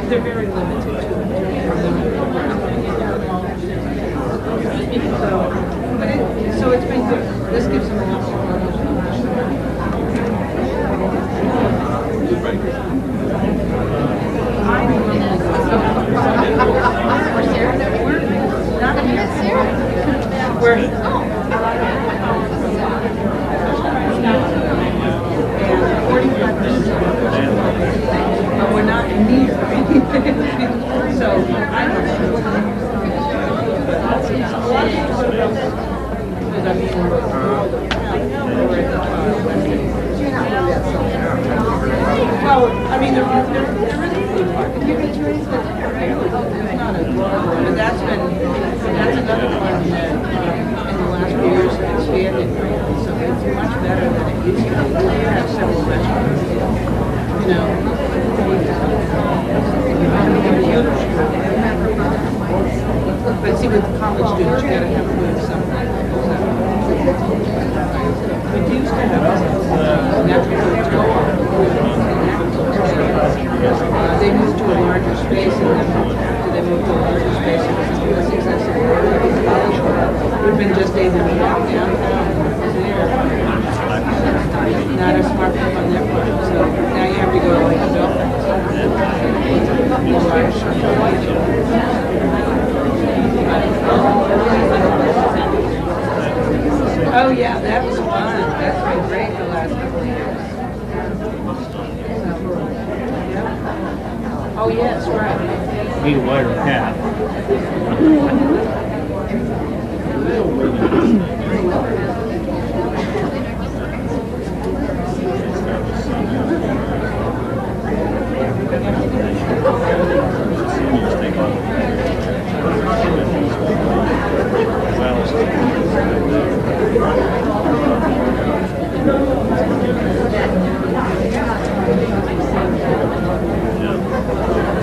they're very limited to so it's been good. This gives them a lot more. We're but we're not near anything. So I don't know. Well, I mean, they're really good. It's not a but that's another one that in the last few years has expanded greatly. So it's much better than it used to be. They have several restaurants, you know. But see, with college students, you gotta have food somewhere. We used to have natural food store. They moved to a larger space, and then after they moved to a larger space, it was less accessible. We've been just able to walk downtown. Not a smart move on their part. So now you have to go to like Oh yeah, that was fun. That's been great the last couple of years. Oh yes, right. Need a wider path.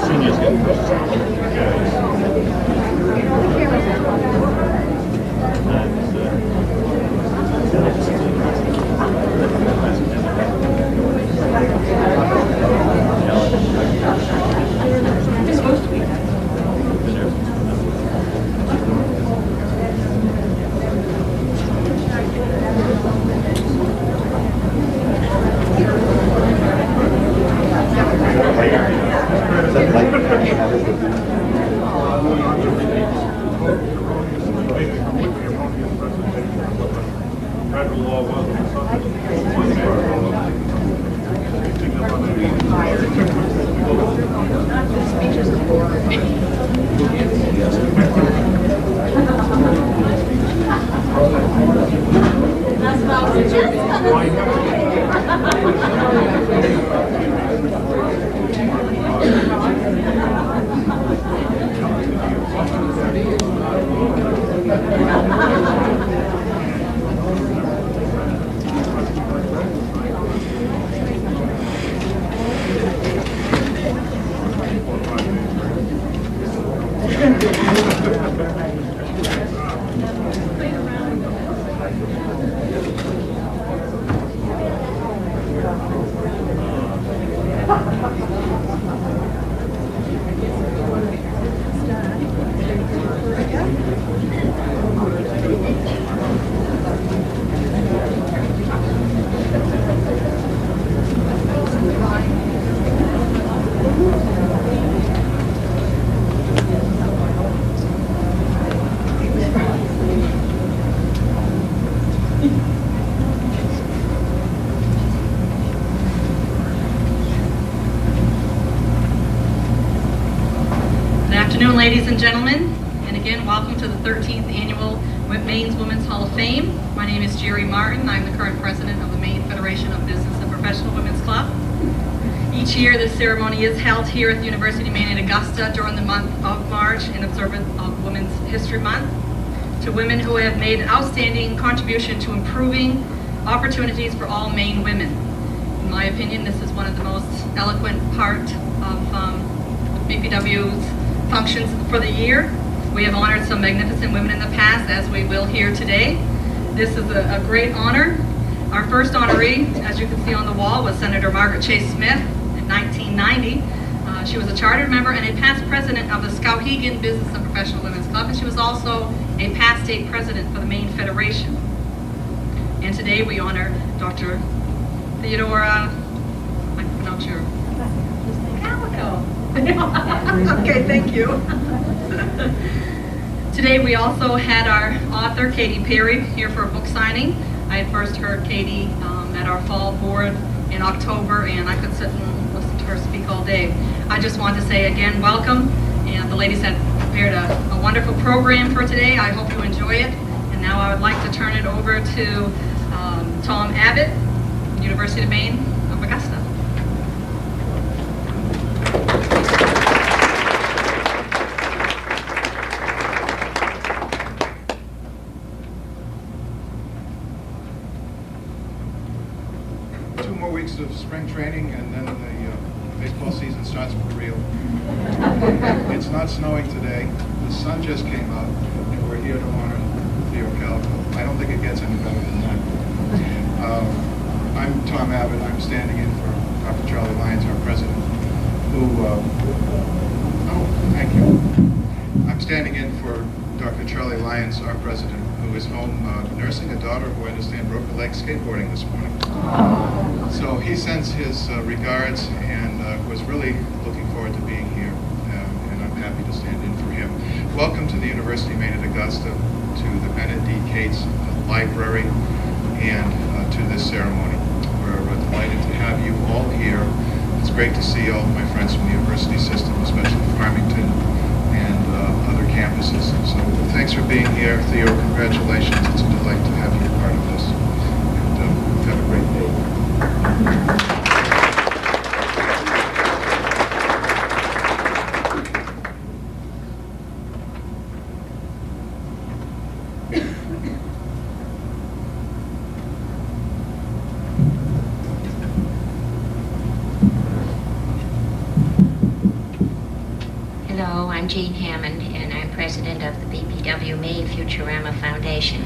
Seniors get It's supposed to be. Ladies and gentlemen, and again, welcome to the 13th Annual Maine's Women's Hall of Fame. My name is Jerry Martin. I'm the current president of the Maine Federation of Business and Professional Women's Club. Each year, this ceremony is held here at the University of Maine in Augusta during the month of March in observance of Women's History Month to women who have made an outstanding contribution to improving opportunities for all Maine women. In my opinion, this is one of the most eloquent part of BPW's functions for the year. We have honored some magnificent women in the past, as we will here today. This is a great honor. Our first honoree, as you can see on the wall, was Senator Margaret Chase Smith in 1990. She was a chartered member and a past president of the Skowhegan Business and Professional Women's Club, and she was also a past state president for the Maine Federation. And today we honor Dr. Theodora, I can pronounce your Kalikow. Okay, thank you. Today we also had our author, Katy Perry, here for a book signing. I had first heard Katy at our fall board in October, and I could sit and listen to her speak all day. I just want to say again, welcome, and the ladies have prepared a wonderful program for today. I hope you enjoy it. And now I would like to turn it over to Tom Abbott, University of Maine of Augusta. 2 more weeks of spring training, and then the baseball season starts for real. It's not snowing today. The sun just came out, and we're here to honor Theo Kalikow. I don't think it gets any better than that. I'm Tom Abbott. I'm standing in for Dr. Charlie Lyons, our president, who, thank you. I'm standing in for Dr. Charlie Lyons, our president, who is home nursing a daughter who I understand broke her leg skateboarding this morning. So he sends his regards and was really looking forward to being here, and I'm happy to stand in for him. Welcome to the University of Maine at Augusta, to the Bennett D. Cates Library, and to this ceremony. We're delighted to have you all here. It's great to see all of my friends from the university system, especially Farmington and other campuses. So thanks for being here. Theo, congratulations. It's a delight to have you a part of this. And have a great day. Hello, I'm Jean Hammond, and I'm president of the BPW Maine Futurama Foundation.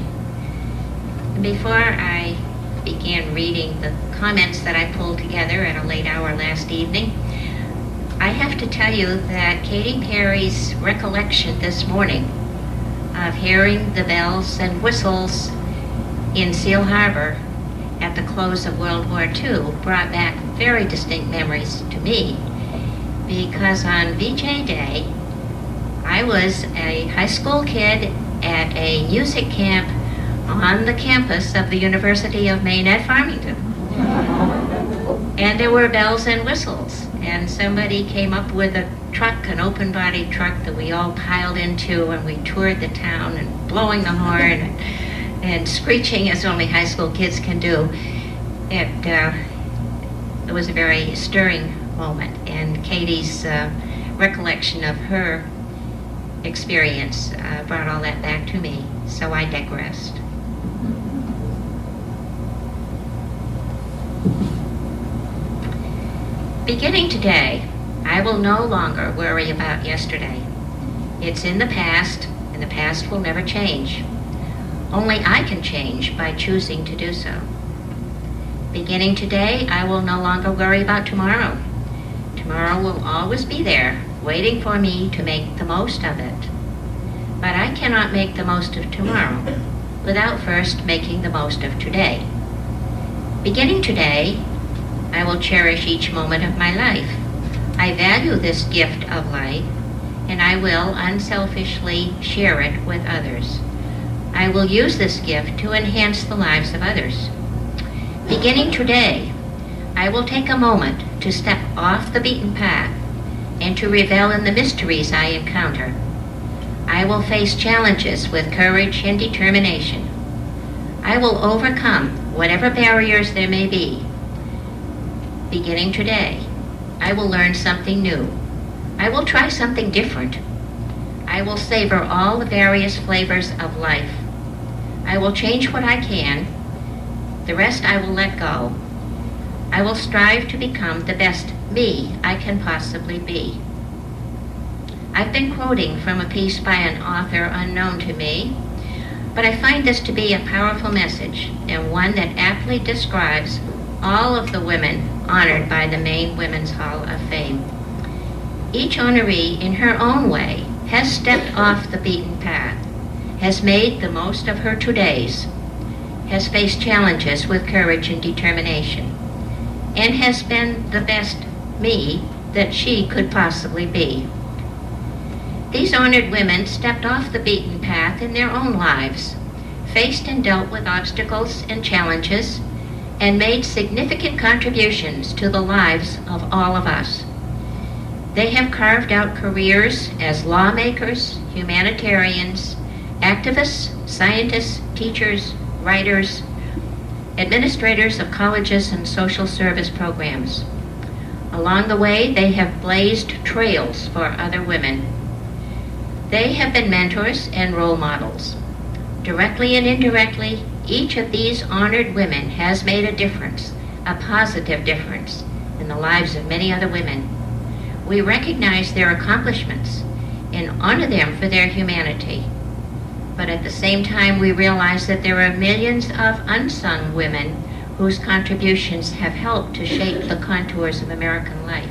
And before I began reading the comments that I pulled together at a late hour last evening, I have to tell you that Katy Perry's recollection this morning of hearing the bells and whistles in Seal Harbor at the close of World War II brought back very distinct memories to me, because on VJ Day, I was a high school kid at a music camp on the campus of the University of Maine at Farmington. And there were bells and whistles, and somebody came up with a truck, an open-bodied truck that we all piled into, and we toured the town and blowing the horn and screeching as only high school kids can do. It was a very stirring moment, and Katie's recollection of her experience brought all that back to me, so I digressed. Beginning today, I will no longer worry about yesterday. It's in the past, and the past will never change. Only I can change by choosing to do so. Beginning today, I will no longer worry about tomorrow. Tomorrow will always be there, waiting for me to make the most of it. But I cannot make the most of tomorrow without first making the most of today. Beginning today, I will cherish each moment of my life. I value this gift of life, and I will unselfishly share it with others. I will use this gift to enhance the lives of others. Beginning today, I will take a moment to step off the beaten path and to revel in the mysteries I encounter. I will face challenges with courage and determination. I will overcome whatever barriers there may be. Beginning today, I will learn something new. I will try something different. I will savor all the various flavors of life. I will change what I can. The rest I will let go. I will strive to become the best me I can possibly be. I've been quoting from a piece by an author unknown to me, but I find this to be a powerful message, and one that aptly describes all of the women honored by the Maine Women's Hall of Fame. Each honoree, in her own way, has stepped off the beaten path, has made the most of her todays, has faced challenges with courage and determination, and has been the best me that she could possibly be. These honored women stepped off the beaten path in their own lives, faced and dealt with obstacles and challenges, and made significant contributions to the lives of all of us. They have carved out careers as lawmakers, humanitarians, activists, scientists, teachers, writers, administrators of colleges and social service programs. Along the way, they have blazed trails for other women. They have been mentors and role models. Directly and indirectly, each of these honored women has made a difference, a positive difference, in the lives of many other women. We recognize their accomplishments and honor them for their humanity. But at the same time, we realize that there are millions of unsung women whose contributions have helped to shape the contours of American life.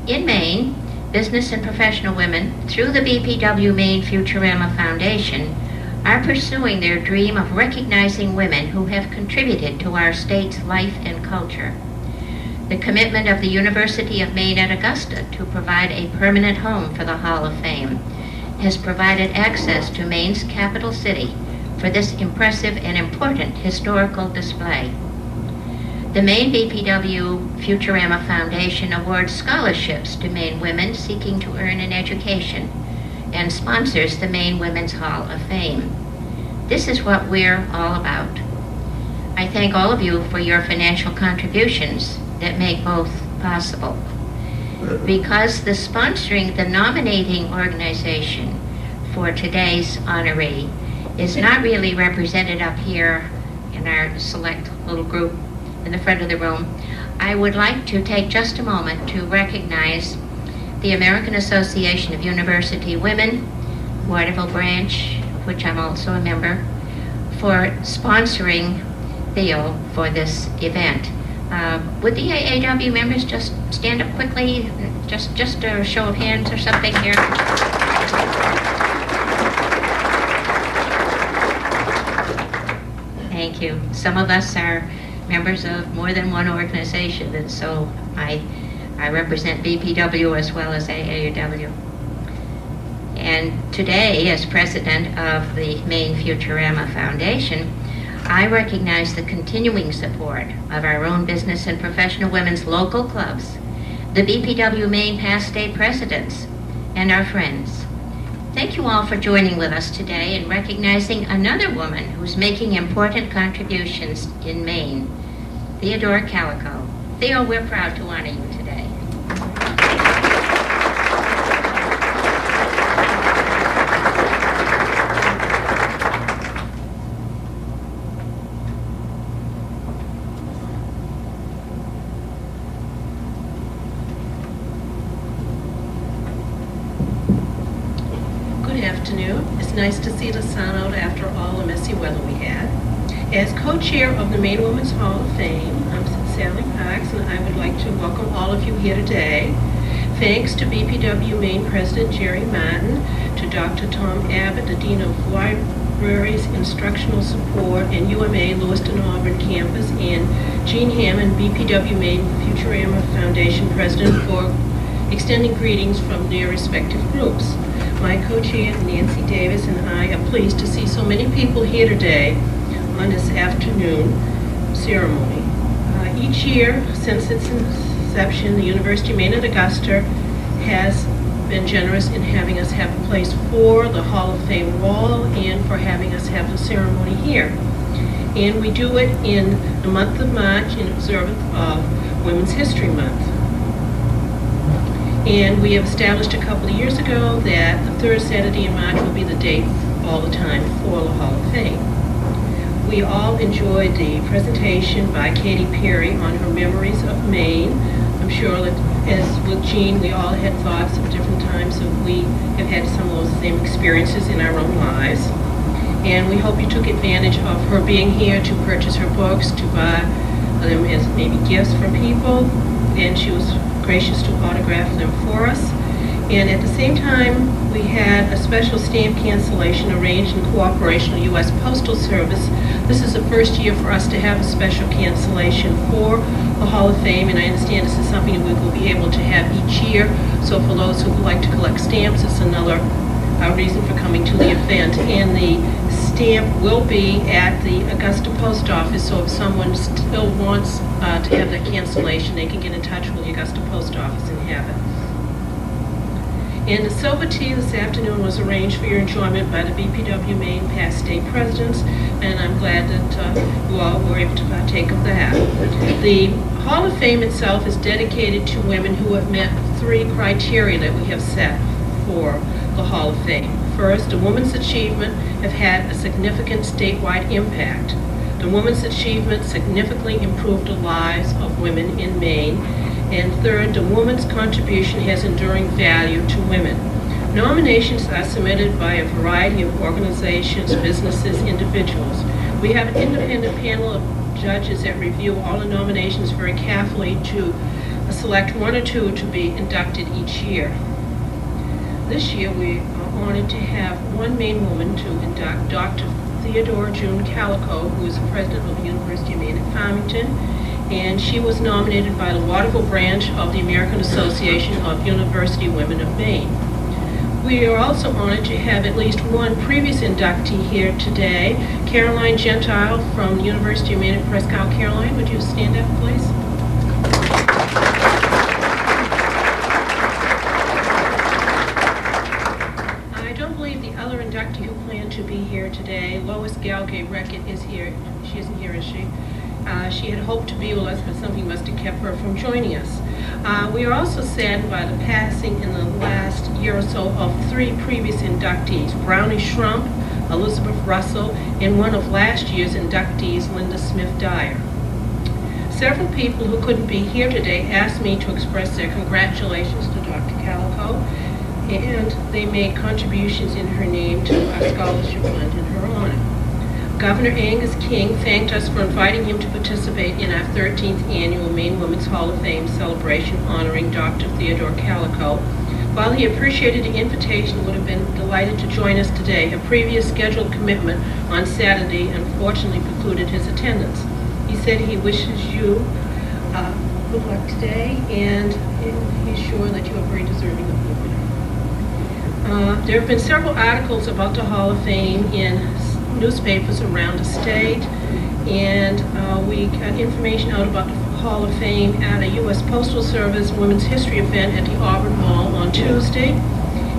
In Maine, business and professional women, through the BPW Maine Futurama Foundation, are pursuing their dream of recognizing women who have contributed to our state's life and culture. The commitment of the University of Maine at Augusta to provide a permanent home for the Hall of Fame has provided access to Maine's capital city for this impressive and important historical display. The Maine BPW Futurama Foundation awards scholarships to Maine women seeking to earn an education and sponsors the Maine Women's Hall of Fame. This is what we're all about. I thank all of you for your financial contributions that make both possible. Because the nominating organization for today's honoree is not really represented up here in our select little group in the front of the room, I would like to take just a moment to recognize the American Association of University Women, Waterville branch, of which I'm also a member, for sponsoring Theo for this event. Would the AAW members just stand up quickly, just a show of hands or something here? Thank you. Some of us are members of more than one organization, and so I represent BPW as well as AAW. And today, as president of the Maine Futurama Foundation, I recognize the continuing support of our own business and professional women's local clubs, the BPW Maine past state presidents, and our friends. Thank you all for joining with us today and recognizing another woman who's making important contributions in Maine, Theodora Kalikow. Theo, we're proud to honor you today. Good afternoon. It's nice to see the sun out after all the messy weather we had. As co-chair of the Maine Women's Hall of Fame, I'm Sally Parks, and I would like to welcome all of you here today. Thanks to BPW Maine President Jerry Martin, to Dr. Tom Abbott, the Dean of Libraries, Instructional Support, and UMA Lewiston Auburn Campus, and Jean Hammond, BPW Maine Futurama Foundation President, for extending greetings from their respective groups. My co-chair, Nancy Davis, and I are pleased to see so many people here today on this afternoon ceremony. Each year since its inception, the University of Maine at Augusta has been generous in having us have a place for the Hall of Fame wall and for having us have the ceremony here. And we do it in the month of March in observance of Women's History Month. And we have established a couple of years ago that the third Saturday in March will be the date all the time for the Hall of Fame. We all enjoyed the presentation by Katy Perry on her memories of Maine. I'm sure that, as with Jean, we all had thoughts of different times that we have had some of those same experiences in our own lives. And we hope you took advantage of her being here to purchase her books, to buy them as maybe gifts from people, and she was gracious to autograph them for us. And at the same time, we had a special stamp cancellation arranged in cooperation with U.S. Postal Service. This is the first year for us to have a special cancellation for the Hall of Fame, and I understand this is something we will be able to have each year. So for those who would like to collect stamps, it's another reason for coming to the event. And the stamp will be at the Augusta Post Office, so if someone still wants to have that cancellation, they can get in touch with the Augusta Post Office and have it. And the silver tea this afternoon was arranged for your enjoyment by the BPW Maine past state presidents, and I'm glad that you all were able to partake of that. The Hall of Fame itself is dedicated to women who have met 3 criteria that we have set for the Hall of Fame. First, a woman's achievement have had a significant statewide impact. The woman's achievement significantly improved the lives of women in Maine. And third, the woman's contribution has enduring value to women. Nominations are submitted by a variety of organizations, businesses, individuals. We have an independent panel of judges that review all the nominations very carefully to select 1 or 2 to be inducted each year. This year, we are honored to have one Maine woman to induct, Dr. Theodora Kalikow, who is the president of the University of Maine at Farmington, and she was nominated by the Waterville branch of the American Association of University Women of Maine. We are also honored to have at least one previous inductee here today, Caroline Gentile from the University of Maine at Prescott. Caroline, would you stand up, please? I don't believe the other inductee who planned to be here today, Lois Galgay-Reckett, is here. She isn't here, is she? She had hoped to be with us, but something must have kept her from joining us. We are also saddened by the passing in the last year or so of 3 previous inductees, Brownie Shrump, Elizabeth Russell, and one of last year's inductees, Linda Smith-Dyer. Several people who couldn't be here today asked me to express their congratulations to Dr. Kalikow, and they made contributions in her name to our scholarship fund in her honor. Governor Angus King thanked us for inviting him to participate in our 13th annual Maine Women's Hall of Fame celebration honoring Dr. Theodora Kalikow. While he appreciated the invitation and would have been delighted to join us today, a previous scheduled commitment on Saturday unfortunately precluded his attendance. He said he wishes you good luck today, and he's sure that you are very deserving of the honor. There have been several articles about the Hall of Fame in newspapers around the state, and we got information out about the Hall of Fame at a U.S. Postal Service Women's History event at the Auburn Mall on Tuesday.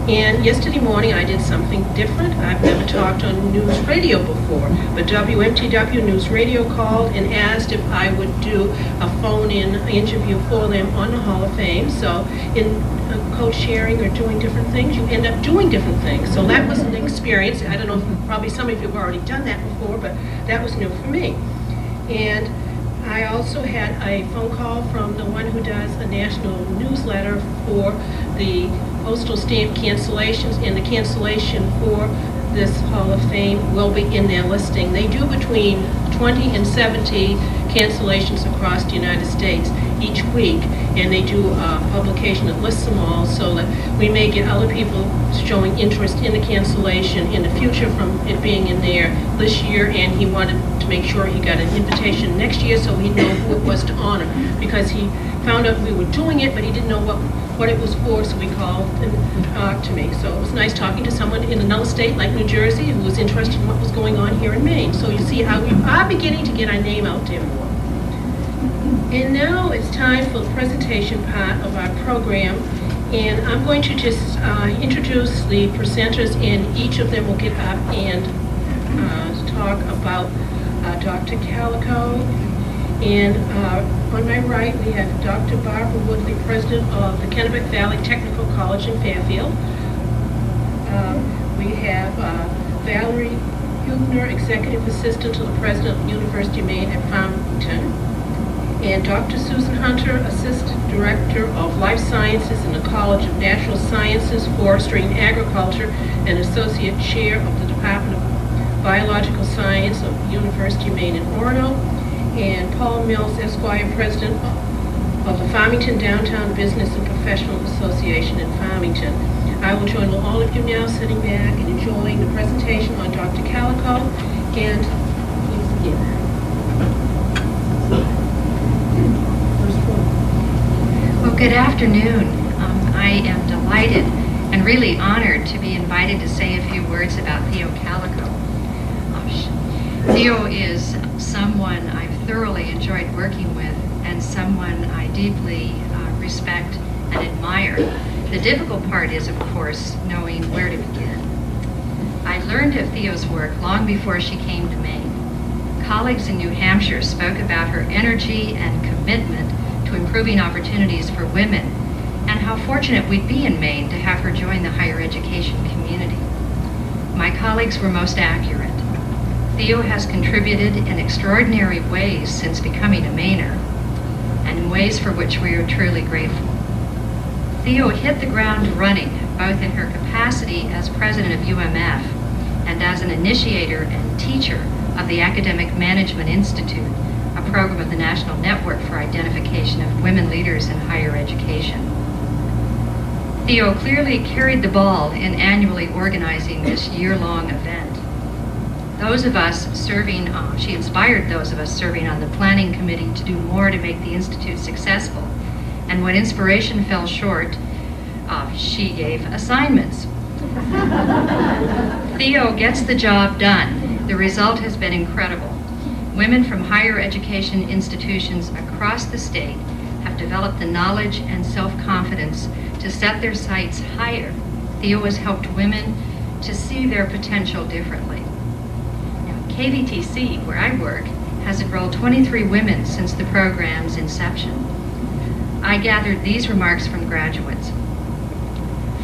And yesterday morning I did something different. I've never talked on news radio before, but WMTW News Radio called and asked if I would do a phone-in interview for them on the Hall of Fame. So in co-sharing or doing different things, you end up doing different things. So that was an experience. I don't know if probably some of you have already done that before, but that was new for me. And I also had a phone call from the one who does a national newsletter for the postal stamp cancellations, and the cancellation for this Hall of Fame will be in their listing. They do between 20 and 70 cancellations across the United States each week, and they do a publication that lists them all so that we may get other people showing interest in the cancellation in the future from it being in there this year. And he wanted to make sure he got an invitation next year so he'd know who it was to honor, because he found out we were doing it, but he didn't know what it was for, so he called and talked to me. So it was nice talking to someone in another state like New Jersey who was interested in what was going on here in Maine. So you see how we are beginning to get our name out there more. And now it's time for the presentation part of our program, and I'm going to just introduce the presenters, and each of them will get up and talk about Dr. Kalikow. And on my right, we have Dr. Barbara Woodley, president of the Kennebec Valley Technical College in Fairfield. We have Valerie Hubner, executive assistant to the president of the University of Maine at Farmington. And Dr. Susan Hunter, assistant director of life sciences in the College of Natural Sciences, Forestry, and Agriculture, and associate chair of the Department of Biological Science of the University of Maine in Orono. And Paul Mills, Esquire, president of the Farmington Downtown Business and Professional Association in Farmington. I will join all of you now sitting back and enjoying the presentation on Dr. Kalikow, and please begin. Well, good afternoon. I am delighted and really honored to be invited to say a few words about Theo Kalikow. Theo is someone I've thoroughly enjoyed working with and someone I deeply respect and admire. The difficult part is, of course, knowing where to begin. I learned of Theo's work long before she came to Maine. Colleagues in New Hampshire spoke about her energy and commitment to improving opportunities for women, and how fortunate we'd be in Maine to have her join the higher education community. My colleagues were most accurate. Theo has contributed in extraordinary ways since becoming a Mainer, and in ways for which we are truly grateful. Theo hit the ground running, both in her capacity as president of UMF and as an initiator and teacher of the Academic Management Institute, a program of the National Network for Identification of Women Leaders in Higher Education. Theo clearly carried the ball in annually organizing this year-long event. Those of us serving, she inspired those of us serving on the planning committee to do more to make the Institute successful. And when inspiration fell short, she gave assignments. Theo gets the job done. The result has been incredible. Women from higher education institutions across the state have developed the knowledge and self-confidence to set their sights higher. Theo has helped women to see their potential differently. Now, KVTC, where I work, has enrolled 23 women since the program's inception. I gathered these remarks from graduates.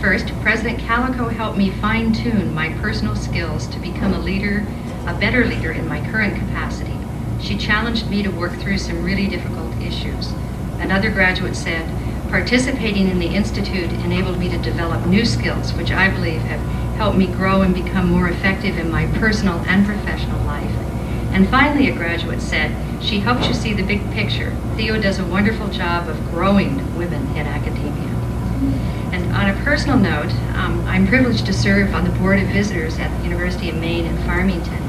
First, President Kalikow helped me fine-tune my personal skills to become a better leader in my current capacity. She challenged me to work through some really difficult issues. Another graduate said, participating in the Institute enabled me to develop new skills, which I believe have helped me grow and become more effective in my personal and professional life. And finally, a graduate said, she helped you see the big picture. Theo does a wonderful job of growing women in academia. And on a personal note, I'm privileged to serve on the Board of Visitors at the University of Maine in Farmington.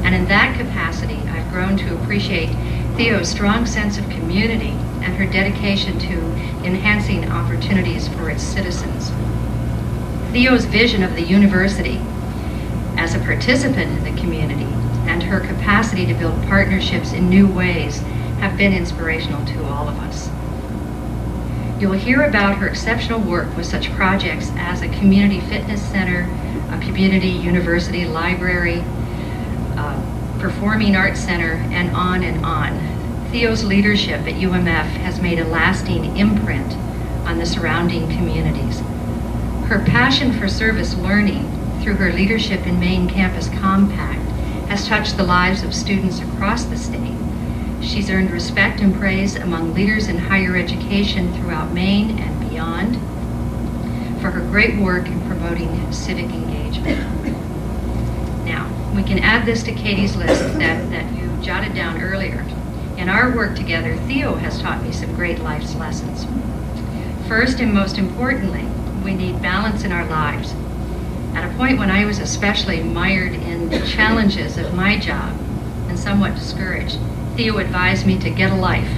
And in that capacity, I've grown to appreciate Theo's strong sense of community and her dedication to enhancing opportunities for its citizens. Theo's vision of the university as a participant in the community and her capacity to build partnerships in new ways have been inspirational to all of us. You'll hear about her exceptional work with such projects as a community fitness center, a community university library, performing arts center, and on and on. Theo's leadership at UMF has made a lasting imprint on the surrounding communities. Her passion for service learning through her leadership in Maine Campus Compact has touched the lives of students across the state. She's earned respect and praise among leaders in higher education throughout Maine and beyond for her great work in promoting civic engagement. Now, we can add this to Katie's list that you jotted down earlier. In our work together, Theo has taught me some great life's lessons. First and most importantly, we need balance in our lives. At a point when I was especially mired in the challenges of my job and somewhat discouraged, Theo advised me to get a life.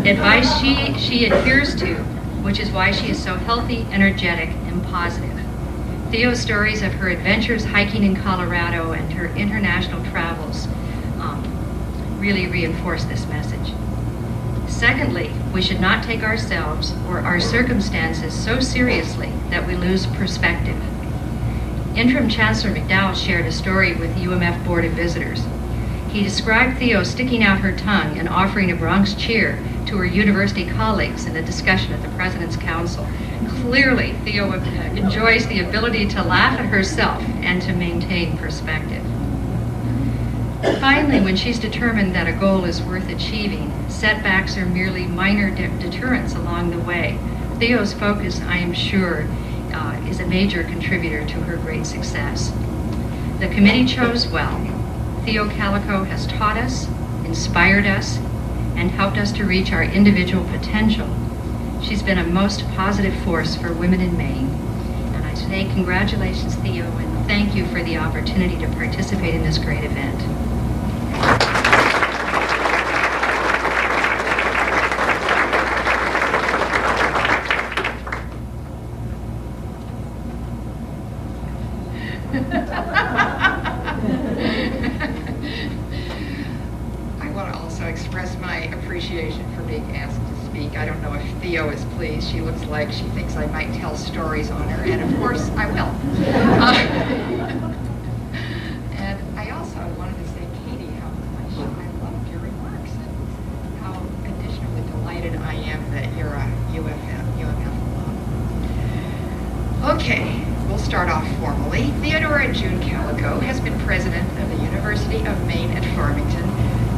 Advice she adheres to, which is why she is so healthy, energetic, and positive. Theo's stories of her adventures hiking in Colorado and her international travels really reinforce this message. Secondly, we should not take ourselves or our circumstances so seriously that we lose perspective. Interim Chancellor McDowell shared a story with the UMF Board of Visitors. He described Theo sticking out her tongue and offering a Bronx cheer to her university colleagues in a discussion at the President's Council. Clearly, Theo enjoys the ability to laugh at herself and to maintain perspective. Finally, when she's determined that a goal is worth achieving, setbacks are merely minor deterrents along the way. Theo's focus, I am sure, is a major contributor to her great success. The committee chose well. Theo Kalikow has taught us, inspired us, and helped us to reach our individual potential. She's been a most positive force for women in Maine. And I say congratulations, Theo, and thank you for the opportunity to participate in this great event. I want to also express my appreciation for being asked to speak. I don't know if Theo is pleased. She looks like she thinks I might tell stories on her, and of course I will. And I also wanted to say, Katie, how much I loved your remarks and how additionally delighted I am that you're a UMF alum. Okay. We'll start off formally. Theodora June Kalikow has been president of the University of Maine at Farmington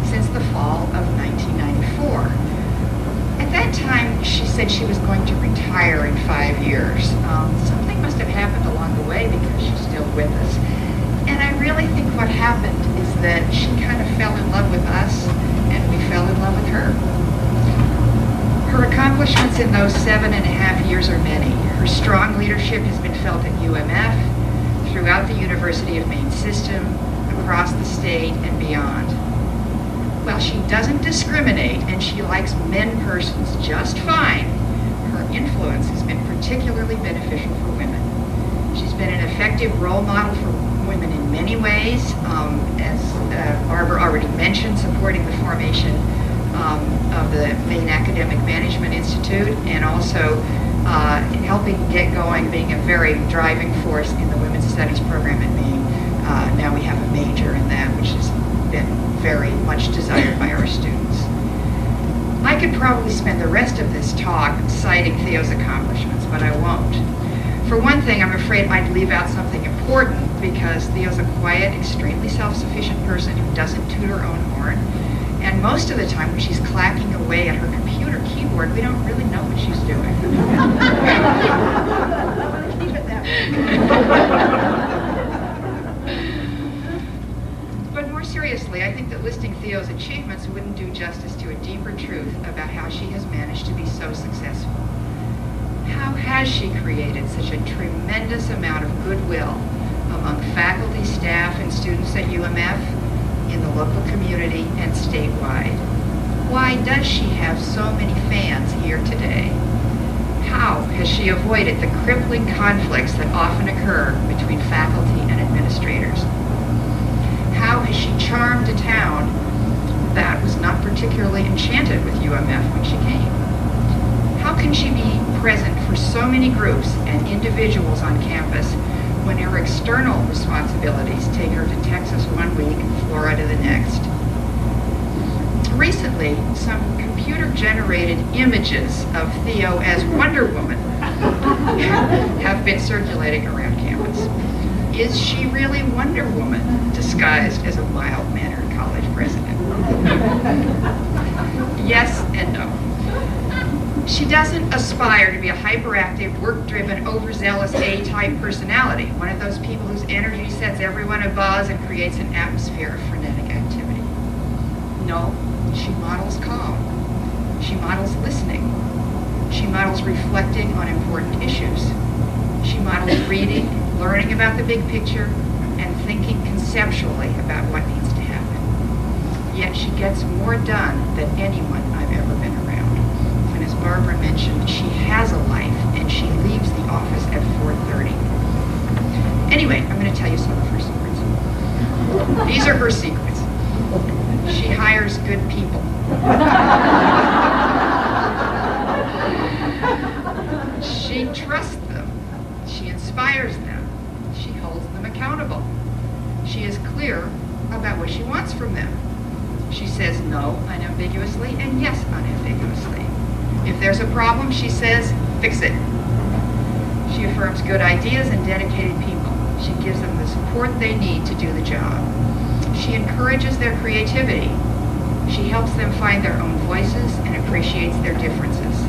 since the fall of 1994. At that time, she said she was going to retire in 5 years. Something must have happened along the way because she's still with us. And I really think what happened is that she kind of fell in love with us, and we fell in love with her. Her accomplishments in those 7.5 years are many. Her strong leadership has been felt at UMF, throughout the University of Maine system, across the state, and beyond. While she doesn't discriminate and she likes men persons just fine, her influence has been particularly beneficial for women. She's been an effective role model for women in many ways, as Barbara already mentioned, supporting the formation of the Maine Academic Management Institute, and also helping get going, being a very driving force in the Women's Studies program at Maine. Now we have a major in that, which has been very much desired by our students. I could probably spend the rest of this talk citing Theo's accomplishments, but I won't. For one thing, I'm afraid I'd leave out something important because Theo's a quiet, extremely self-sufficient person who doesn't toot her own horn. And most of the time when she's clacking away at her computer keyboard, we don't really know what she's doing. Keep it that way. But more seriously, I think that listing Theo's achievements wouldn't do justice to a deeper truth about how she has managed to be so successful. How has she created such a tremendous amount of goodwill among faculty, staff, and students at UMF, in the local community, and statewide? Why does she have so many fans here today? How has she avoided the crippling conflicts that often occur between faculty and administrators? How has she charmed a town that was not particularly enchanted with UMF when she came? How can she be present for so many groups and individuals on campus when her external responsibilities take her to Texas one week and Florida the next? Recently, some computer-generated images of Theo as Wonder Woman have been circulating around campus. Is she really Wonder Woman disguised as a mild-mannered college president? Yes and no. She doesn't aspire to be a hyperactive, work-driven, overzealous A-type personality, one of those people whose energy sets everyone abuzz and creates an atmosphere of frenetic activity. No, she models calm. She models listening. She models reflecting on important issues. She models reading, learning about the big picture, and thinking conceptually about what needs to happen. Yet she gets more done than anyone I've ever been around. And as Barbara mentioned, she has a life, and she leaves the office at 4:30. Anyway, I'm going to tell you some of her secrets. These are her secrets. She hires good people. She trusts them. She inspires them. She holds them accountable. She is clear about what she wants from them. She says no unambiguously and yes unambiguously. If there's a problem, she says, fix it. She affirms good ideas and dedicated people. She gives them the support they need to do the job. She encourages their creativity. She helps them find their own voices and appreciates their differences.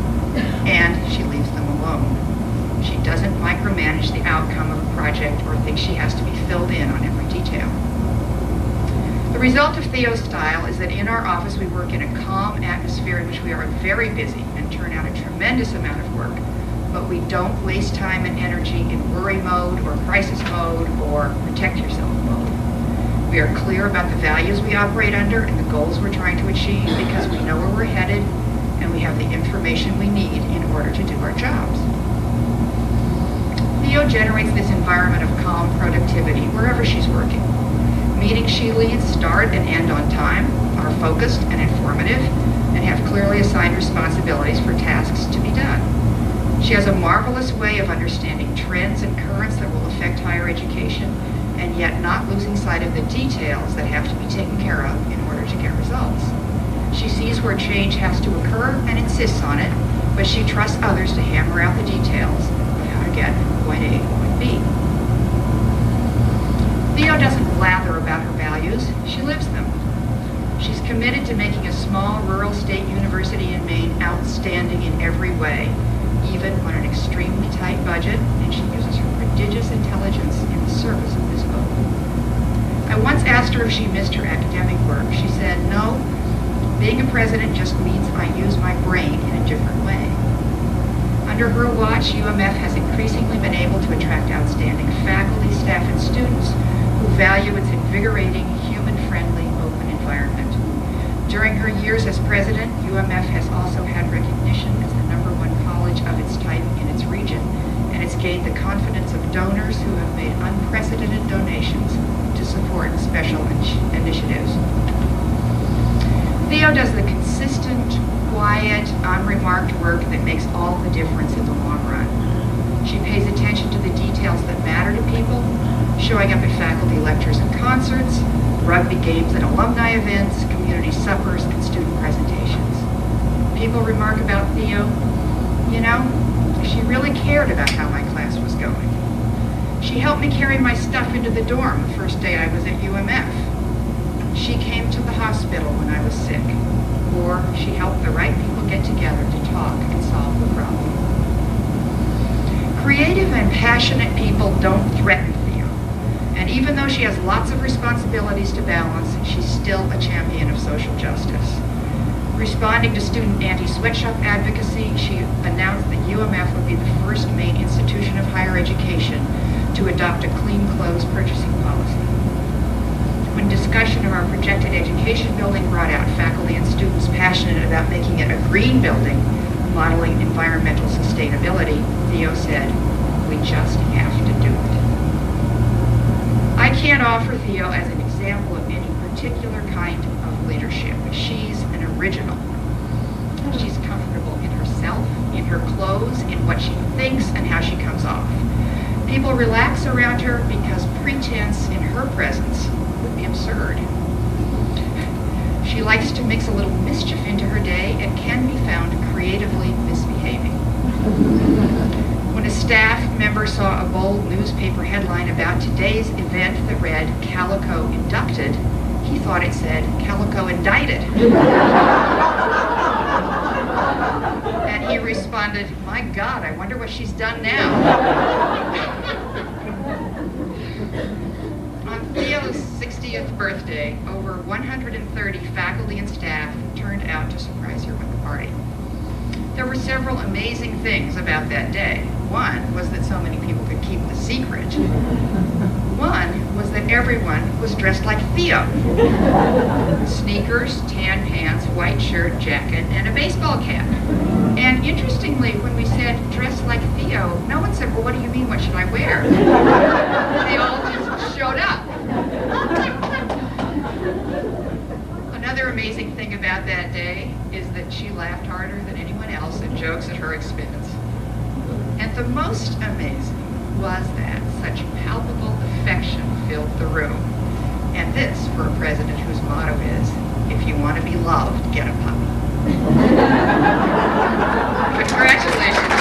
And she leaves them alone. She doesn't micromanage the outcome of a project or think she has to be filled in on every detail. The result of Theo's style is that in our office we work in a calm atmosphere in which we are very busy and turn out a tremendous amount of work, but we don't waste time and energy in worry mode or crisis mode or protect yourself mode. We are clear about the values we operate under and the goals we're trying to achieve because we know where we're headed and we have the information we need in order to do our jobs. Theo generates this environment of calm productivity wherever she's working. Meetings she leads start and end on time, are focused and informative, and have clearly assigned responsibilities for tasks to be done. She has a marvelous way of understanding trends and currents that will affect higher education, and yet not losing sight of the details that have to be taken care of in order to get results. She sees where change has to occur and insists on it, but she trusts others to hammer out the details of how to get from point A to point B. Theo doesn't blather about her values, she lives them. She's committed to making a small rural state university in Maine outstanding in every way, even on an extremely tight budget, and she uses her prodigious intelligence in the service of this goal. I once asked her if she missed her academic work. She said, "No, being a president just means I use my brain in a different way." Under her watch, UMF has increasingly been able to attract outstanding faculty, staff, and students who value its invigorating, human-friendly, open environment. During her years as president, UMF has also had recognition as the #1 college of its type in its region, and it's gained the confidence of donors who have made unprecedented donations to support special initiatives. Theo does the consistent, quiet, unremarked work that makes all the difference in the long run. She pays attention to the details that matter to people, showing up at faculty lectures and concerts, rugby games and alumni events, community suppers, and student presentations. People remark about Theo, "You know, she really cared about how my class was going. She helped me carry my stuff into the dorm the first day I was at UMF. She came to the hospital when I was sick." Or she helped the right people get together to talk and solve the problem. Creative and passionate people don't threaten Theo. And even though she has lots of responsibilities to balance, she's still a champion of social justice. Responding to student anti-sweatshop advocacy, she announced that UMF would be the first Maine institution of higher education to adopt a clean clothes purchasing policy. When discussion of our projected education building brought out faculty and students passionate about making it a green building, modeling environmental sustainability, Theo said, "We just have to do it." I can't offer Theo as an example of any particular kind of leadership. She's an original. She's comfortable in herself, in her clothes, in what she thinks, and how she comes off. People relax around her because pretense in her presence would be absurd. She likes to mix a little mischief into her day and can be found creatively misbehaving. When a staff member saw a bold newspaper headline about today's event that read, "Kalikow inducted," he thought it said, "Kalikow indicted." And he responded, "My God, I wonder what she's done now." On Theo's 60th birthday, over 130 faculty and staff turned out to surprise her with the party. There were several amazing things about that day. One was that so many people could keep the secret. One was that everyone was dressed like Theo. Sneakers, tan pants, white shirt, jacket, and a baseball cap. And interestingly, when we said, "Dress like Theo," no one said, "Well, what do you mean? What should I wear?" They all just showed up. Another amazing thing about that day is that she laughed harder than anyone else at jokes at her expense. And the most amazing was that such palpable affection filled the room. And this for a president whose motto is, "If you want to be loved, get a puppy." Congratulations.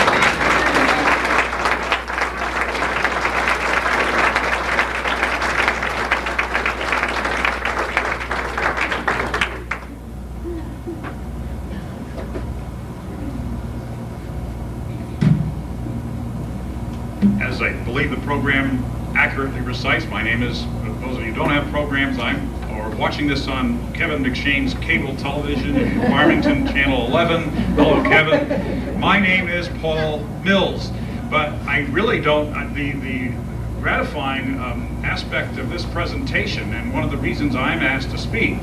As I believe the program accurately recites, my name is, for those of you who don't have programs, I'm, or or watching this on Kevin McShane's cable television in Farmington, Channel 11. Hello, Kevin. My name is Paul Mills, but I really don't, the gratifying aspect of this presentation, and one of the reasons I'm asked to speak,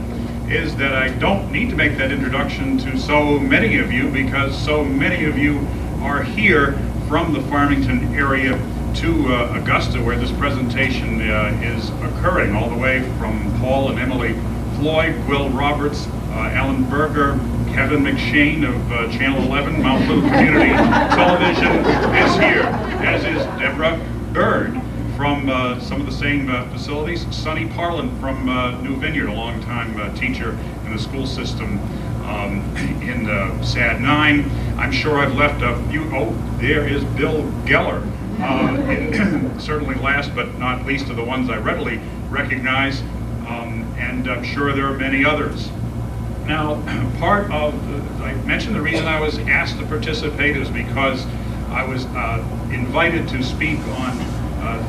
is that I don't need to make that introduction to so many of you, because so many of you are here from the Farmington area to Augusta, where this presentation is occurring, all the way from Paul and Emily Floyd, Will Roberts, Alan Berger, Kevin McShane of Channel 11, Mount Little Community Television is here, as is Deborah Bird from some of the same facilities. Sonny Parlin from New Vineyard, a longtime teacher in the school system in SAD 9. I'm sure I've left a few. Oh, there is Bill Geller. Certainly last but not least of the ones I readily recognize, and I'm sure there are many others. Now, I mentioned the reason I was asked to participate is because I was invited to speak on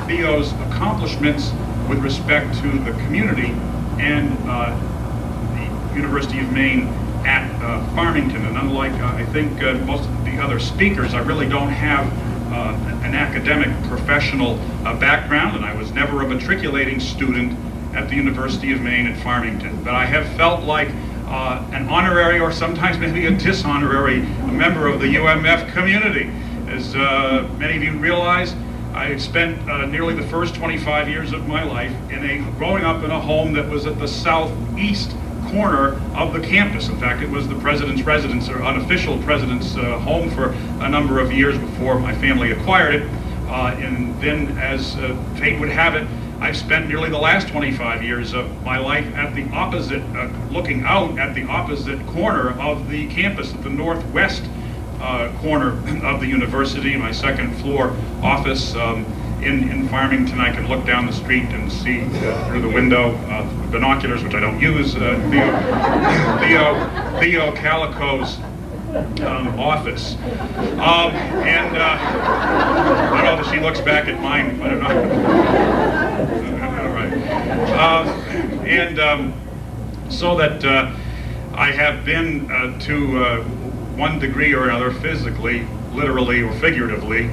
Theo's accomplishments with respect to the community and the University of Maine at Farmington. And unlike, I think, most of the other speakers, I really don't have an academic professional background, and I was never a matriculating student at the University of Maine at Farmington. But I have felt like an honorary, or sometimes maybe a dishonorary, member of the UMF community. As many of you realize, I spent nearly the first 25 years of my life growing up in a home that was at the southeast corner of the campus. In fact, it was the president's residence, or unofficial president's home, for a number of years before my family acquired it. And then, as fate would have it, I've spent nearly the last 25 years of my life at the opposite, looking out at the opposite corner of the campus, at the northwest corner of the university. My second floor office in Farmington. I can look down the street and see through the window, binoculars, which I don't use, Theo Kalikow's office. And I don't know if she looks back at mine, I don't know. All right. So that I have been to one degree or another, physically, literally or figuratively,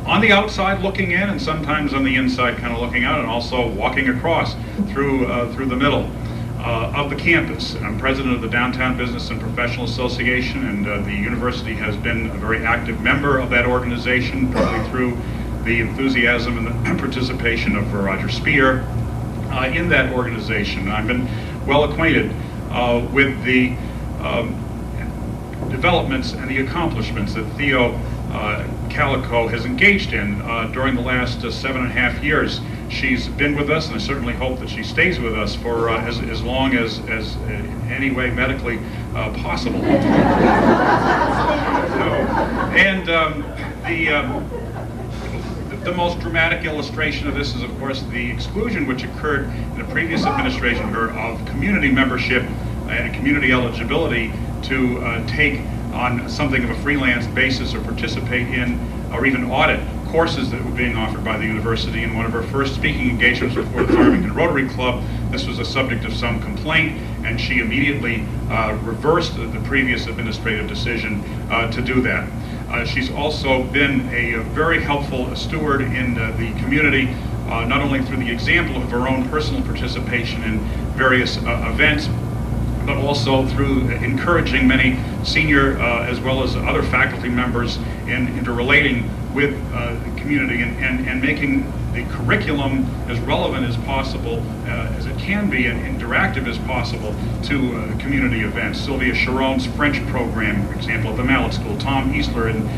on the outside looking in, and sometimes on the inside kind of looking out, and also walking across through the middle of the campus. I'm president of the Downtown Business and Professional Association, and the university has been a very active member of that organization, partly through the enthusiasm and the participation of Roger Spear in that organization. I've been well acquainted with the developments and the accomplishments that Theo Kalikow has engaged in during the last 7.5 years. She's been with us, and I certainly hope that she stays with us for as long as any way medically possible. The most dramatic illustration of this is, of course, the exclusion which occurred in the previous administration of community membership and community eligibility to take on something of a freelance basis or participate in or even audit courses that were being offered by the university. In one of her first speaking engagements before the Farmington Rotary Club, this was a subject of some complaint, and she immediately reversed the previous administrative decision to do that. She's also been a very helpful steward in the community, not only through the example of her own personal participation in various events, but also through encouraging many senior as well as other faculty members into relating with the community and making the curriculum as relevant as possible, as it can be, and interactive as possible to community events. Sylvia Sharon's French program, for example, at the Mallet School. Tom Eastler in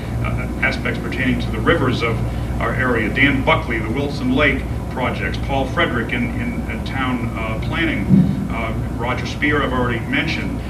aspects pertaining to the rivers of our area. Dan Buckley, the Wilson Lake projects. Paul Frederick in town planning. Roger Spear, I've already mentioned.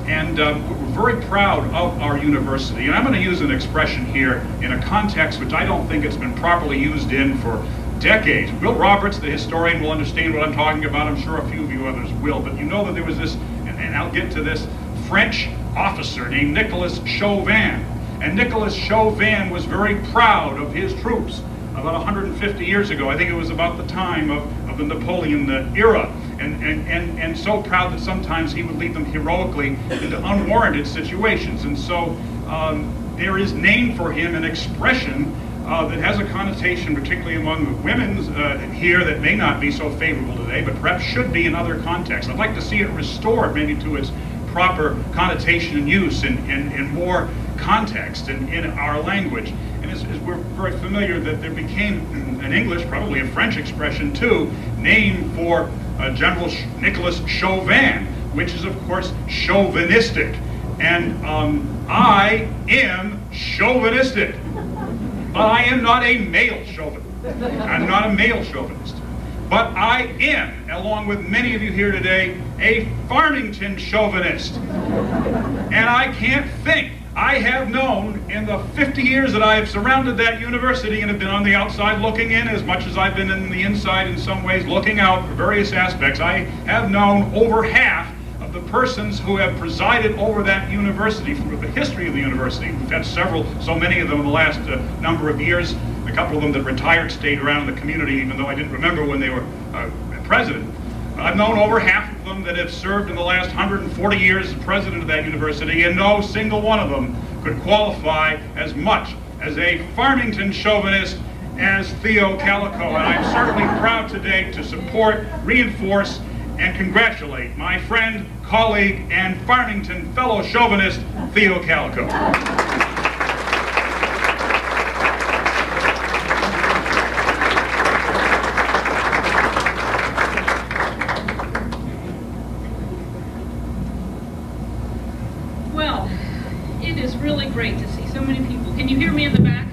And we're very proud of our university. And I'm going to use an expression here in a context which I don't think it's been properly used in for decades. Will Roberts, the historian, will understand what I'm talking about. I'm sure a few of you others will. But you know that there was this, and I'll get to this, French officer named Nicolas Chauvin. And Nicolas Chauvin was very proud of his troops about 150 years ago. I think it was about the time of the Napoleon era. And and so proud that sometimes he would lead them heroically into unwarranted situations. And so there is named for him an expression that has a connotation, particularly among women here, that may not be so favorable today, but perhaps should be in other contexts. I'd like to see it restored maybe to its proper connotation and use in more context in our language. And as we're very familiar that there became an English, probably a French expression too, named for General Nicolas Chauvin, which is of course chauvinistic. And I am chauvinistic, but I am not a male chauvinist. I'm not a male chauvinist. But I am, along with many of you here today, a Farmington chauvinist. And I can't think. I have known in the 50 years that I have surrounded that university and have been on the outside looking in as much as I've been in the inside in some ways looking out for various aspects. I have known over half of the persons who have presided over that university through the history of the university. We've had several, so many of them in the last number of years. A couple of them that retired stayed around in the community, even though I didn't remember when they were president. I've known over half of them that have served in the last 140 years as president of that university, and no single one of them could qualify as much as a Farmington chauvinist as Theo Kalikow. And I'm certainly proud today to support, reinforce, and congratulate my friend, colleague, and Farmington fellow chauvinist, Theo Kalikow. Really great to see so many people. Can you hear me in the back?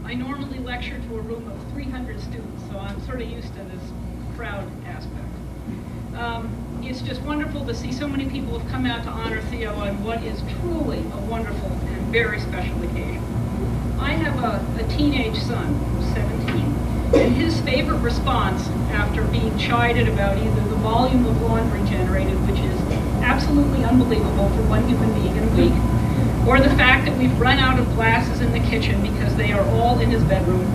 I normally lecture to a room of 300 students, so I'm sort of used to this crowd aspect. It's just wonderful to see so many people have come out to honor Theo on what is truly a wonderful and very special occasion. I have a teenage son who's 17, and his favorite response after being chided about either the volume of laundry generated, which is absolutely unbelievable for one human being in a week, or the fact that we've run out of glasses in the kitchen because they are all in his bedroom,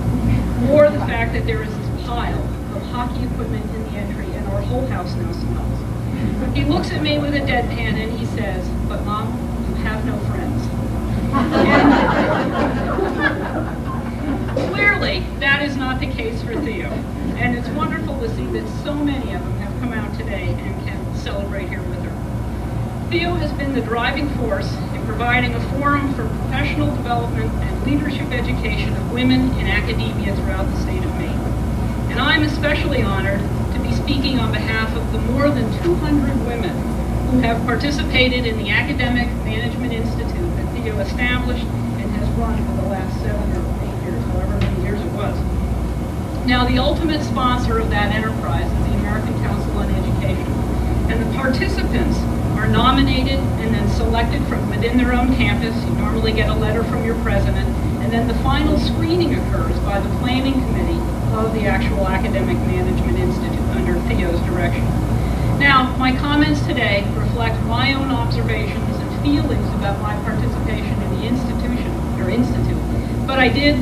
or the fact that there is this pile of hockey equipment in the entry and our whole house now smells. He looks at me with a deadpan and he says, "But Mom, you have no friends." And clearly, that is not the case for Theo. And it's wonderful to see that so many of them have come out today and can celebrate here with her. Theo has been the driving force in providing a forum for professional development and leadership education of women in academia throughout the state of Maine. And I'm especially honored to be speaking on behalf of the more than 200 women who have participated in the Academic Management Institute that Theo established and has run for the last 7 or 8 years, however many years it was. Now, the ultimate sponsor of that enterprise is the American Council on Education, and the participants are nominated and then selected from within their own campus. You normally get a letter from your president, and then the final screening occurs by the planning committee of the actual Academic Management Institute under Theo's direction. Now, my comments today reflect my own observations and feelings about my participation in the institute, but I did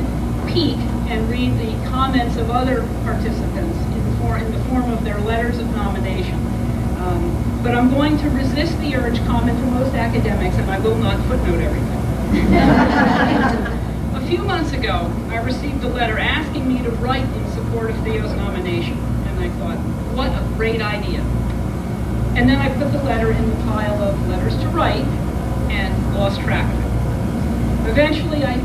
peek and read the comments of other participants in the form of their letters of nomination. But I'm going to resist the urge common to most academics, and I will not footnote everything. A few months ago, I received a letter asking me to write in support of Theo's nomination, and I thought, what a great idea. And then I put the letter in the pile of letters to write and lost track of it. Eventually, I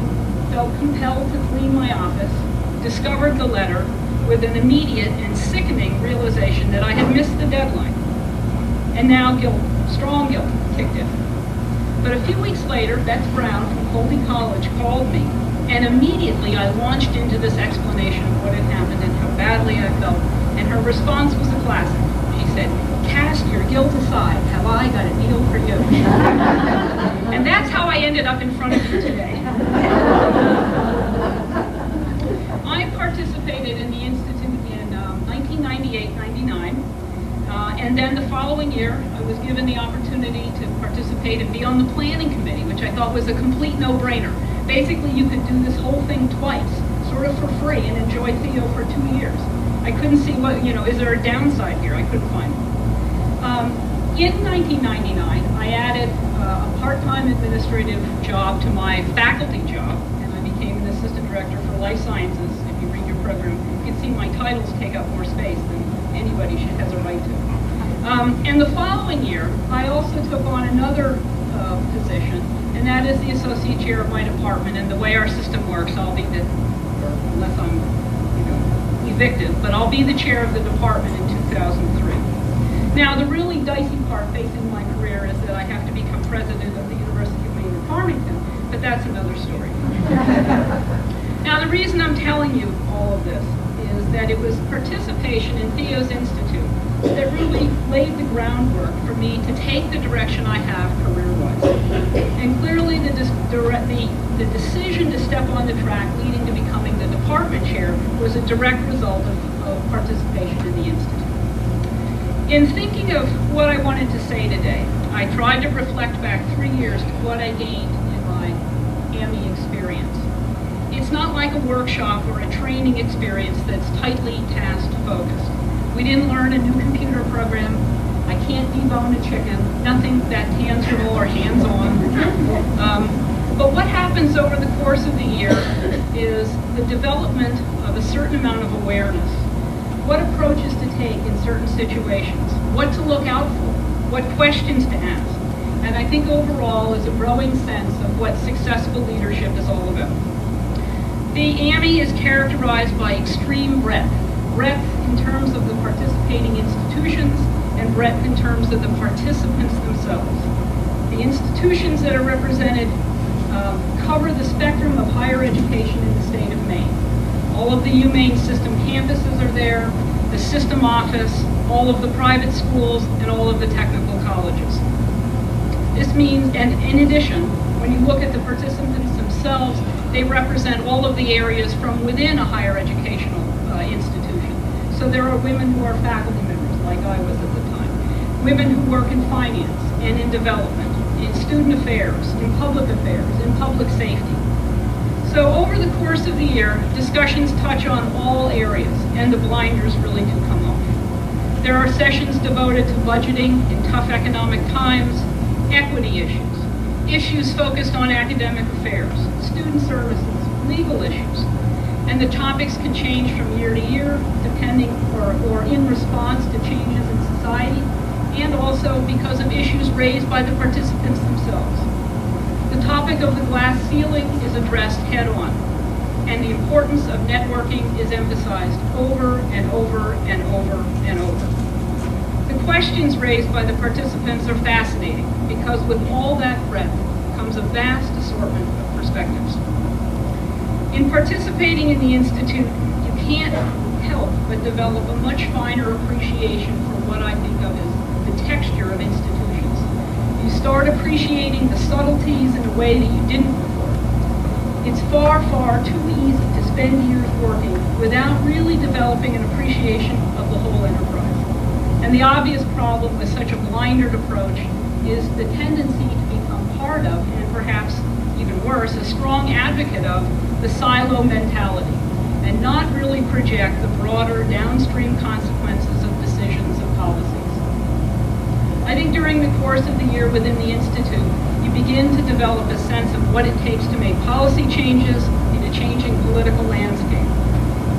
felt compelled to clean my office, discovered the letter with an immediate and sickening realization that I had missed the deadline. And now guilt, strong guilt, kicked in. But a few weeks later, Beth Brown from Colby College called me, and immediately I launched into this explanation of what had happened and how badly I felt. And her response was a classic. She said, "Cast your guilt aside, have I got a deal for you?" And that's how I ended up in front of you today. I participated in the Institute in 1998-99. And then the following year, I was given the opportunity to participate and be on the planning committee, which I thought was a complete no-brainer. Basically, you could do this whole thing twice, sort of for free, and enjoy Theo for 2 years. I couldn't see what, is there a downside here? I couldn't find it. In 1999, I added a part-time administrative job to my faculty job, and I became an assistant director for life sciences. If you read your program, you can see my titles take up more space than anybody has a right to. And the following year, I also took on another position, and that is the associate chair of my department. And the way our system works, I'll be the, or unless I'm evicted, but I'll be the chair of the department in 2003. Now, the really dicey part facing my career is that I have to become president of the University of Maine at Farmington, but that's another story. Now, the reason I'm telling you all of this is that it was participation in Theo's Institute that really laid the groundwork for me to take the direction I have career-wise. And clearly, the decision to step on the track leading to becoming the department chair was a direct result of participation in the Institute. In thinking of what I wanted to say today, I tried to reflect back 3 years to what I gained in my AMI experience. It's not like a workshop or a training experience that's tightly task-focused. We didn't learn a new computer program. I can't debone a chicken, nothing that tangible or hands-on. But what happens over the course of the year is the development of a certain amount of awareness. What approaches to take in certain situations, what to look out for, what questions to ask. And I think overall is a growing sense of what successful leadership is all about. The AMI is characterized by extreme breadth. Breadth in terms of the participating institutions and breadth in terms of the participants themselves. The institutions that are represented cover the spectrum of higher education in the state of Maine. All of the UMaine system campuses are there, the system office, all of the private schools, and all of the technical colleges. This means, and in addition, when you look at the participants themselves, they represent all of the areas from within a higher educational institution. So there are women who are faculty members, like I was at the time, women who work in finance and in development, in student affairs, in public safety. So over the course of the year, discussions touch on all areas, and the blinders really do come off. There are sessions devoted to budgeting in tough economic times, equity issues focused on academic affairs, student services, legal issues. And the topics can change from year to year, depending or in response to changes in society, and also because of issues raised by the participants themselves. The topic of the glass ceiling is addressed head-on, and the importance of networking is emphasized over and over and over and over. The questions raised by the participants are fascinating, because with all that breadth comes a vast assortment of perspectives. In participating in the Institute, you can't help but develop a much finer appreciation for what I think of as the texture of institutions. You start appreciating the subtleties in a way that you didn't before. It's far, far too easy to spend years working without really developing an appreciation of the whole enterprise. And the obvious problem with such a blindered approach is the tendency to become part of, and perhaps even worse, a strong advocate of the silo mentality, and not really project the broader downstream consequences of decisions and policies. I think during the course of the year within the Institute, you begin to develop a sense of what it takes to make policy changes in a changing political landscape.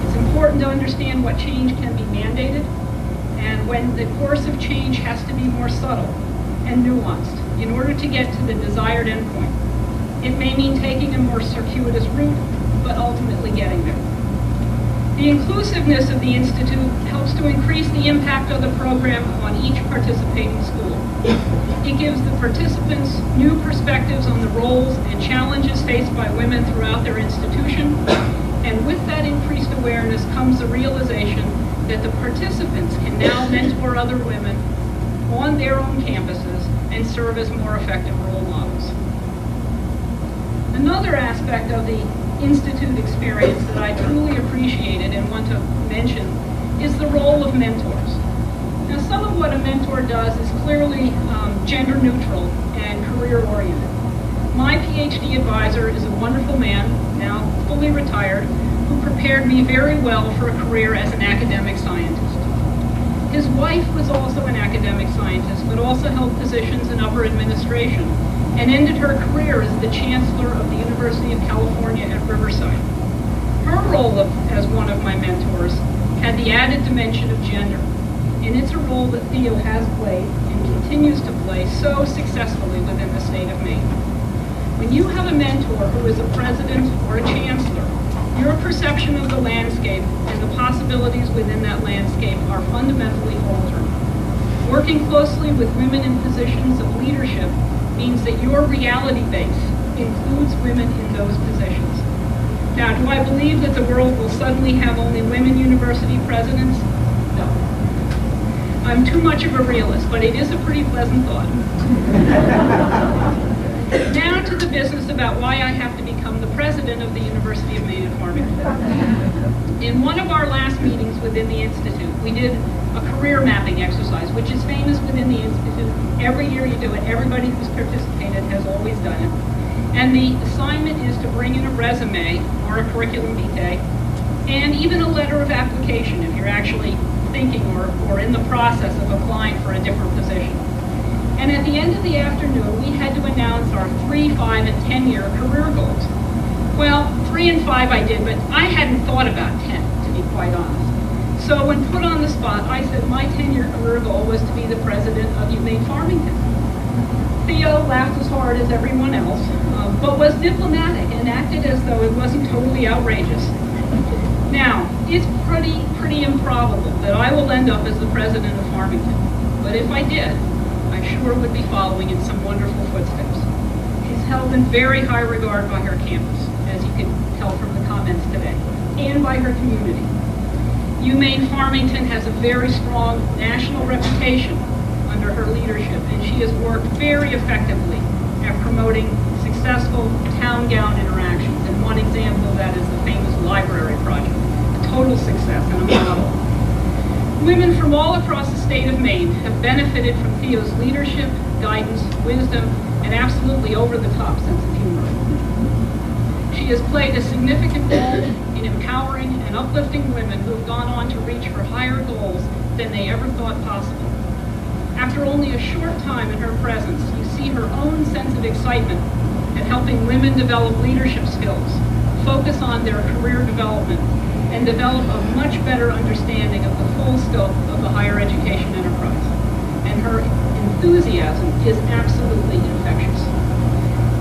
It's important to understand what change can be mandated, and when the course of change has to be more subtle and nuanced in order to get to the desired endpoint. It may mean taking a more circuitous route, but ultimately getting there. The inclusiveness of the Institute helps to increase the impact of the program on each participating school. It gives the participants new perspectives on the roles and challenges faced by women throughout their institution, and with that increased awareness comes the realization that the participants can now mentor other women on their own campuses and serve as more effective role models. Another aspect of the Institute experience that I truly appreciated and want to mention is the role of mentors. Now, some of what a mentor does is clearly gender neutral and career oriented. My Ph.D. advisor is a wonderful man, now fully retired, who prepared me very well for a career as an academic scientist. His wife was also an academic scientist administration and ended her career as the Chancellor of the University of California at Riverside. Her role as one of my mentors had the added dimension of gender, and it's a role that Theo has played and continues to play so successfully within the state of Maine. When you have a mentor who is a president or a chancellor, your perception of the landscape and the possibilities within that landscape are fundamentally altered. Working closely with women in positions of leadership means that your reality base includes women in those positions. Now, do I believe that the world will suddenly have only women university presidents? No. I'm too much of a realist, but it is a pretty pleasant thought. Now to the business about why I have to become the president of the University of Maine at Farmington. In one of our last meetings within the Institute, we did a career mapping exercise, which is famous within the Institute. Every year you do it. Everybody who's participated has always done it. And the assignment is to bring in a resume or a curriculum vitae and even a letter of application if you're actually thinking or in the process of applying for a different position. And at the end of the afternoon, we had to announce our 3, 5, and 10-year career goals. Well, 3 and 5 I did, but I hadn't thought about 10, to be quite honest. So when put on the spot, I said my 10-year career goal was to be the president of UMaine Farmington. Theo laughed as hard as everyone else, but was diplomatic and acted as though it wasn't totally outrageous. Now, it's pretty improbable that I will end up as the president of Farmington, but if I did, I sure would be following in some wonderful footsteps. She's held in very high regard by her campus, as you can tell from the comments today, and by her community. UMaine Farmington has a very strong national reputation under her leadership, and she has worked very effectively at promoting successful town-gown interactions. And one example of that is the famous library project, a total success and a model. Women from all across the state of Maine have benefited from Theo's leadership, guidance, wisdom, and absolutely over-the-top sense of humor. She has played a significant role in empowering and uplifting women who have gone on to reach for higher goals than they ever thought possible. After only a short time in her presence, you see her own sense of excitement at helping women develop leadership skills, focus on their career development, and develop a much better understanding of the full scope of the higher education enterprise. And her enthusiasm is absolutely infectious.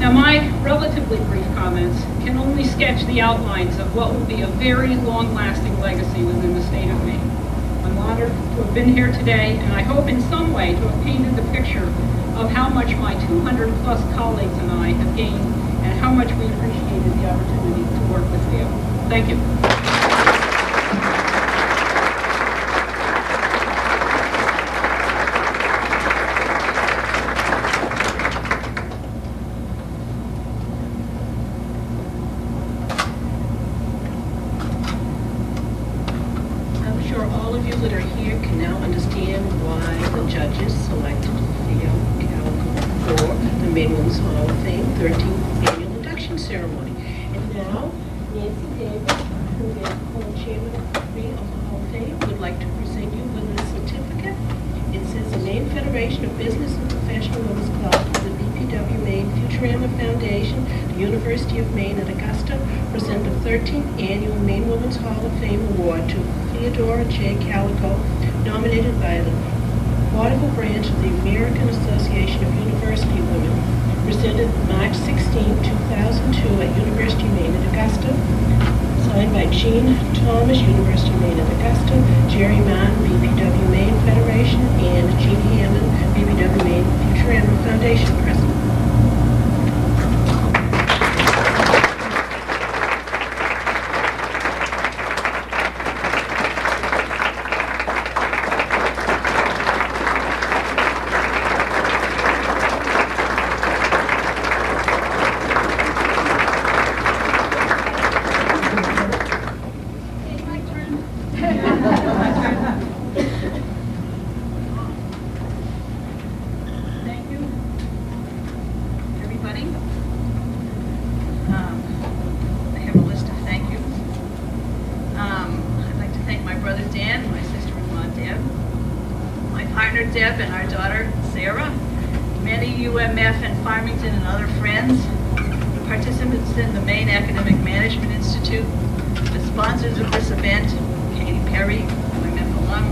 Now, my relatively brief comments can only sketch the outlines of what will be a very long-lasting legacy within the state of Maine. I'm honored to have been here today, and I hope in some way to have painted the picture of how much my 200-plus colleagues and I have gained and how much we appreciated the opportunity to work with Theo. Thank you. University of Maine at Augusta present the 13th Annual Maine Women's Hall of Fame Award to Theodora J. Kalikow, nominated by the Laudable Branch of the American Association of University Women, presented March 16, 2002 at University of Maine at Augusta, signed by Jean Thomas, University of Maine at Augusta, Jerry Mann, BPW Maine Federation, and Jean Hammond, BPW Maine Futurama Foundation President. many UMF and Farmington and other friends, the participants in the Maine Academic Management Institute, the sponsors of this event, Katy Perry, UMF alum,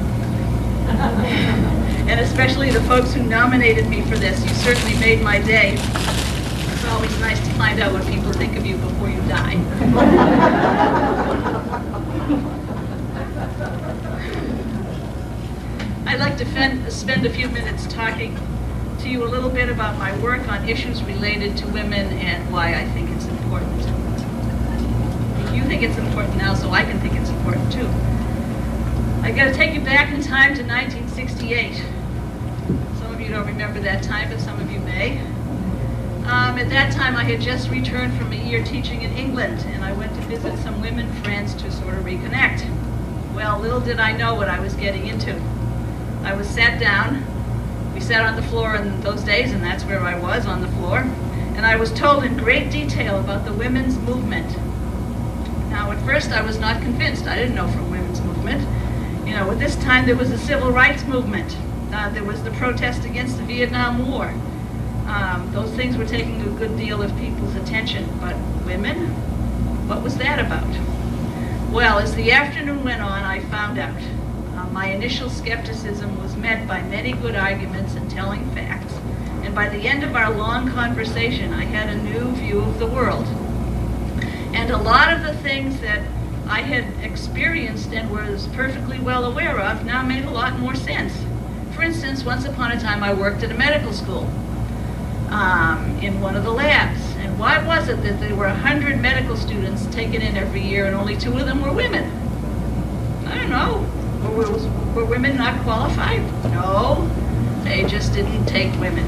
and especially the folks who nominated me for this. You certainly made my day. It's always nice to find out what people think of you before you die. I'd like to spend a few minutes talking to you a little bit about my work on issues related to women and why I think it's important. You think it's important now, so I can think it's important too. I got to take you back in time to 1968. Some of you don't remember that time, but some of you may. At that time, I had just returned from a year teaching in England, and I went to visit some women friends to sort of reconnect. Well, little did I know what I was getting into. I was sat down. We sat on the floor in those days, and that's where I was, on the floor. And I was told in great detail about the women's movement. Now, at first, I was not convinced. I didn't know from women's movement. You know, at this time, there was a civil rights movement. There was the protest against the Vietnam War. Those things were taking a good deal of people's attention. But women? What was that about? Well, as the afternoon went on, I found out. My initial skepticism was met by many good arguments and telling facts. And by the end of our long conversation, I had a new view of the world. And a lot of the things that I had experienced and was perfectly well aware of now made a lot more sense. For instance, once upon a time I worked at a medical school in one of the labs. And why was it that there were 100 medical students taken in every year and only 2 of them were women? I don't know. Were women not qualified? No, they just didn't take women.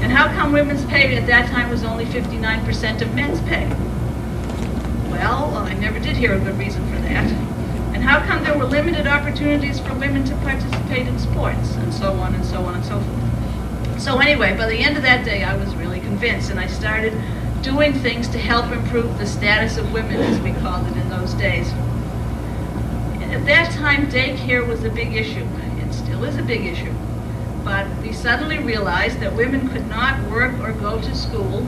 And how come women's pay at that time was only 59% of men's pay? Well, I never did hear a good reason for that. And how come there were limited opportunities for women to participate in sports, and so on and so on and so forth. So anyway, by the end of that day, I was really convinced, and I started doing things to help improve the status of women, as we called it in those days. At that time, daycare was a big issue. It still is a big issue. But we suddenly realized that women could not work or go to school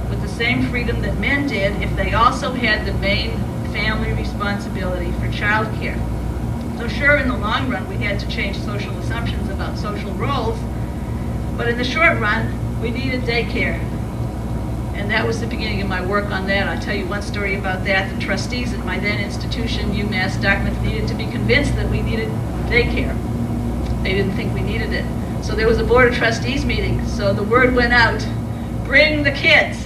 with the same freedom that men did if they also had the main family responsibility for childcare. So sure, in the long run, we had to change social assumptions about social roles, but in the short run, we needed daycare. And that was the beginning of my work on that. I'll tell you one story about that. The trustees at my then institution, UMass Dartmouth, needed to be convinced that we needed daycare. They didn't think we needed it. So there was a board of trustees meeting. So the word went out, bring the kids.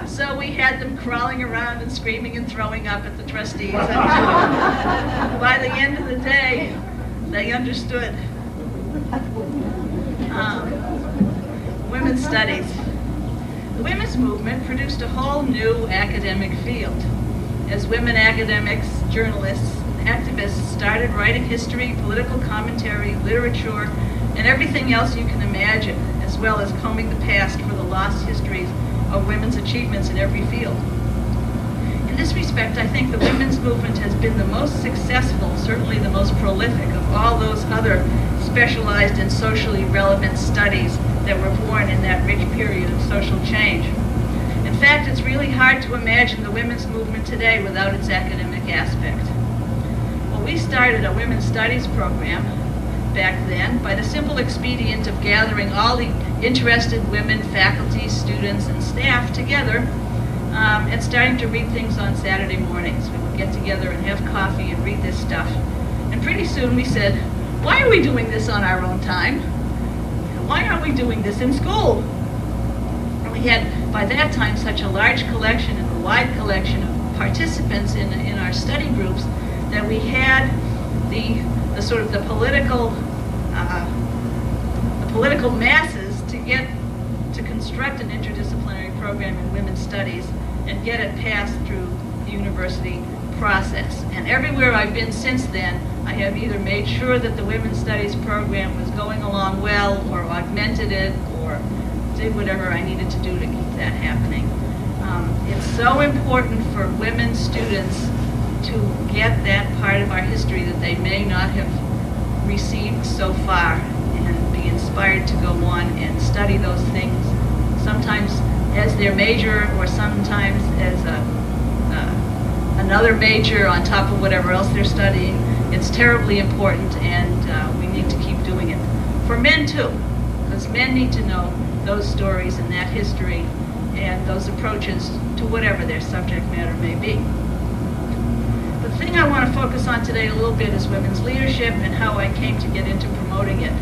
So we had them crawling around and screaming and throwing up at the trustees. And by the end of the day, they understood. Women's studies. The women's movement produced a whole new academic field. As women academics, journalists, and activists started writing history, political commentary, literature, and everything else you can imagine, as well as combing the past for the lost histories of women's achievements in every field. In this respect, I think the women's movement has been the most successful, certainly the most prolific of all those other specialized and socially relevant studies that were born in that rich period of social change. In fact, it's really hard to imagine the women's movement today without its academic aspect. Well, we started a women's studies program back then by the simple expedient of gathering all the interested women, faculty, students, and staff together and starting to read things on Saturday mornings. We would get together and have coffee and read this stuff. And pretty soon we said, why are we doing this on our own time? Why aren't we doing this in school? And we had, by that time, such a large collection and a wide collection of participants in our study groups that we had the sort of the political masses to construct an interdisciplinary program in women's studies and get it passed through the university process. And everywhere I've been since then, I have either made sure that the women's studies program was going along well, or augmented it, or did whatever I needed to do to keep that happening. It's so important for women students to get that part of our history that they may not have received so far and be inspired to go on and study those things, sometimes as their major or sometimes as another major on top of whatever else they're studying. It's terribly important, and we need to keep doing it. For men too, because men need to know those stories and that history and those approaches to whatever their subject matter may be. The thing I want to focus on today a little bit is women's leadership and how I came to get into promoting it.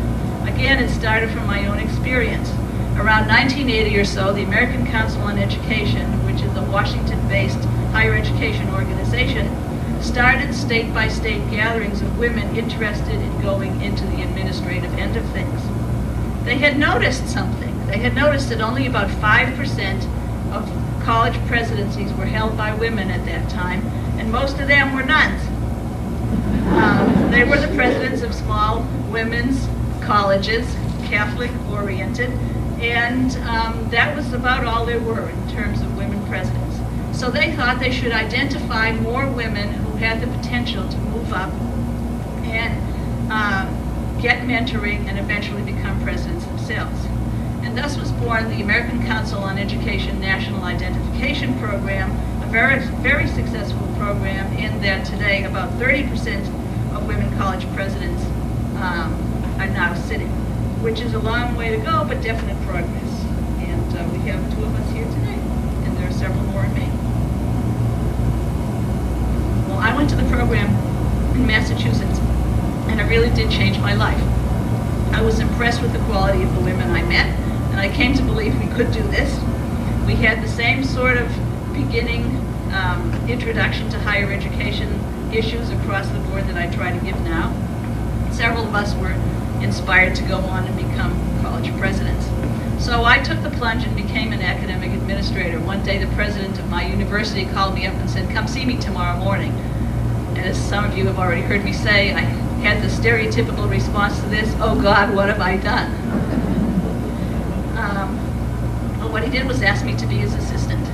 Again, it started from my own experience. Around 1980 or so, the American Council on Education, which is a Washington-based higher education organization, started state-by-state gatherings of women interested in going into the administrative end of things. They had noticed something. They had noticed that only about 5% of college presidencies were held by women at that time, and most of them were nuns. They were the presidents of small women's colleges, Catholic-oriented, and that was about all there were in terms of women presidents. So they thought they should identify more women who had the potential to move up and get mentoring and eventually become presidents themselves. And thus was born the American Council on Education National Identification Program, a very, very successful program in that today about 30% of women college presidents are now sitting, which is a long way to go, but definite progress. And we have 2 of us here today, and there are several more in Maine. Well, I went to the program in Massachusetts, and it really did change my life. I was impressed with the quality of the women I met, and I came to believe we could do this. We had the same sort of beginning introduction to higher education issues across the board that I try to give now. Several of us were inspired to go on and become college presidents. So I took the plunge and became an academic administrator. One day the president of my university called me up and said, "Come see me tomorrow morning." And as some of you have already heard me say, I had the stereotypical response to this, "Oh God, what have I done?" Well, what he did was ask me to be his assistant.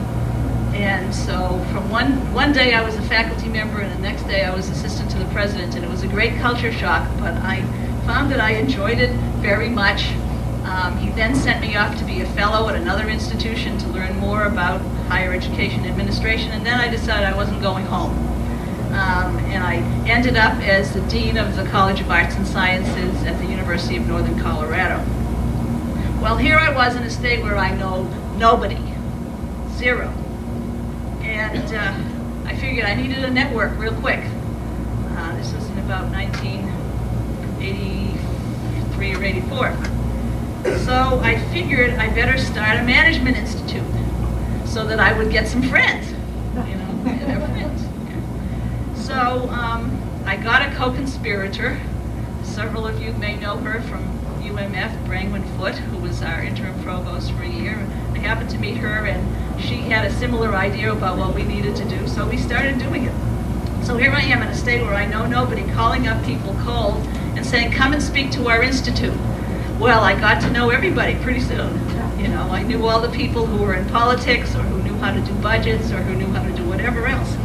And so from one day I was a faculty member, and the next day I was assistant to the president, and it was a great culture shock, but I found that I enjoyed it very much. He then sent me off to be a fellow at another institution to learn more about higher education administration, and then I decided I wasn't going home. And I ended up as the dean of the College of Arts and Sciences at the University of Northern Colorado. Well, here I was in a state where I know nobody, zero. And I figured I needed a network real quick. This was in about 1983 or 84. So I figured I better start a management institute so that I would get some friends, have friends. So I got a co-conspirator. Several of you may know her from UMF, Brangwyn Foote, who was our interim provost for a year. I happened to meet her, and she had a similar idea about what we needed to do, so we started doing it. So here I am in a state where I know nobody, calling up people cold and saying, "Come and speak to our institute." Well, I got to know everybody pretty soon. I knew all the people who were in politics or who knew how to do budgets or who knew how to do whatever else.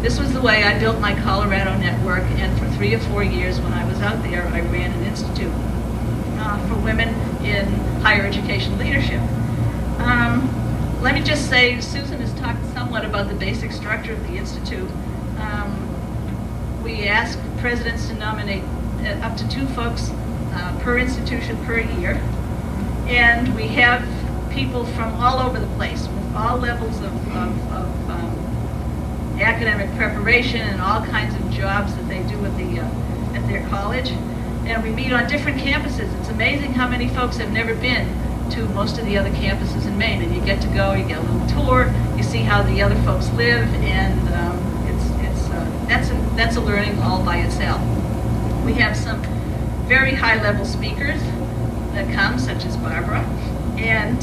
This was the way I built my Colorado network, and for 3 or 4 years when I was out there, I ran an institute for women in higher education leadership. Let me just say, Susan has talked somewhat about the basic structure of the institute. We ask presidents to nominate up to 2 folks per institution per year, and we have people from all over the place with all levels of academic preparation and all kinds of jobs that they do at their college. And we meet on different campuses. It's amazing how many folks have never been to most of the other campuses in Maine, and you get to go, you get a little tour, you see how the other folks live, and that's a learning all by itself. We have some very high-level speakers that come, such as Barbara, and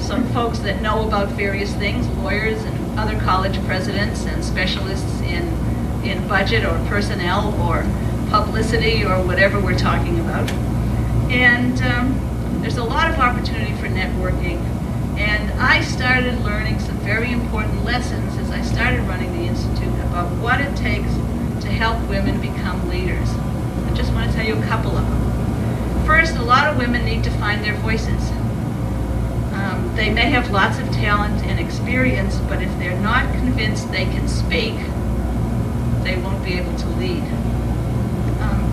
some folks that know about various things, lawyers and other college presidents and specialists in budget or personnel or publicity or whatever we're talking about. And there's a lot of opportunity for networking. And I started learning some very important lessons as I started running the Institute about what it takes to help women become leaders. I just want to tell you a couple of them. First, a lot of women need to find their voices. They may have lots of talent and experience, but if they're not convinced they can speak, they won't be able to lead.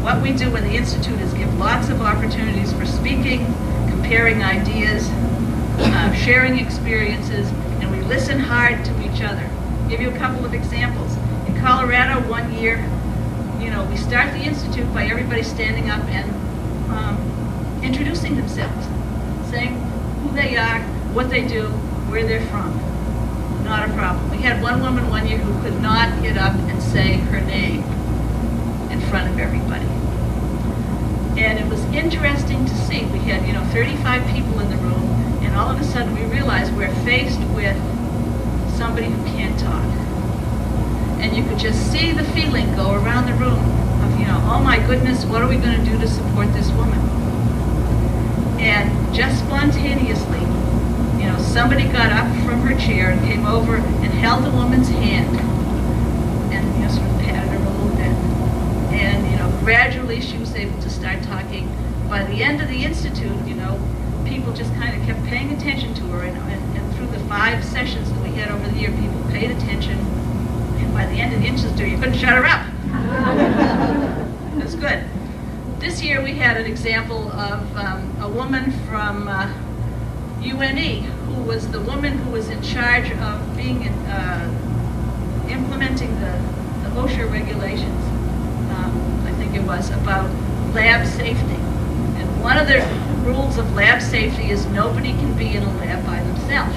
What we do in the Institute is give lots of opportunities for speaking, comparing ideas, sharing experiences, and we listen hard to each other. I'll give you a couple of examples. In Colorado, one year, we start the Institute by everybody standing up and introducing themselves, saying who they are, what they do, where they're from. Not a problem. We had one woman one year who could not get up and say her name in front of everybody. And it was interesting to see. We had, 35 people in the room, and all of a sudden we realized we're faced with somebody who can't talk. And you could just see the feeling go around the room of, oh my goodness, what are we going to do to support this woman? And just spontaneously, somebody got up from her chair and came over and held the woman's hand and sort of patted her a little bit. And gradually she was able to start talking. By the end of the Institute, people just kind of kept paying attention to her, and through the 5 sessions that we had over the year, people paid attention. And by the end of the Institute, you couldn't shut her up. That's good. This year we had an example of a woman from UNE, who was the woman who was in charge of being implementing the OSHA regulations. I think it was about lab safety. And one of the rules of lab safety is nobody can be in a lab by themselves.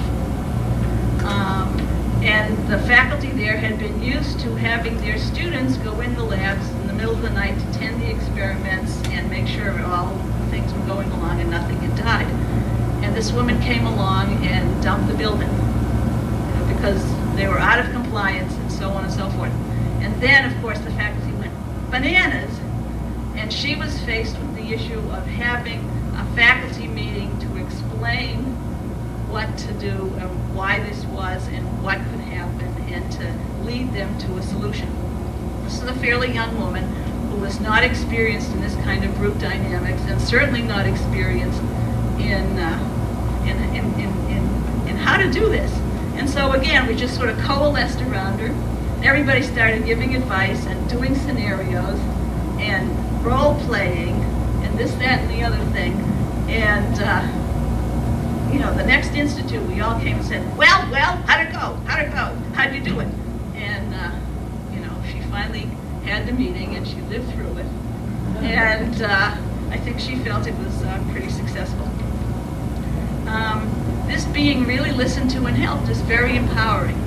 And the faculty there had been used to having their students go in the labs in the middle of the night to tend the experiments and make sure all things were going along and nothing had died. And this woman came along and dumped the building because they were out of compliance and so on and so forth. And then, of course, the faculty went bananas, and she was faced with the issue of having a faculty meeting to explain what to do and why this was and what could happen and to lead them to a solution. This is a fairly young woman who was not experienced in this kind of group dynamics and certainly not experienced in how to do this. And so again, we just sort of coalesced around her. Everybody started giving advice and doing scenarios and role playing and this, that, and the other thing. And the next institute, we all came and said, well, how'd it go? How'd you do it? And she finally had the meeting and she lived through it. And I think she felt it was pretty successful. This being really listened to and helped is very empowering.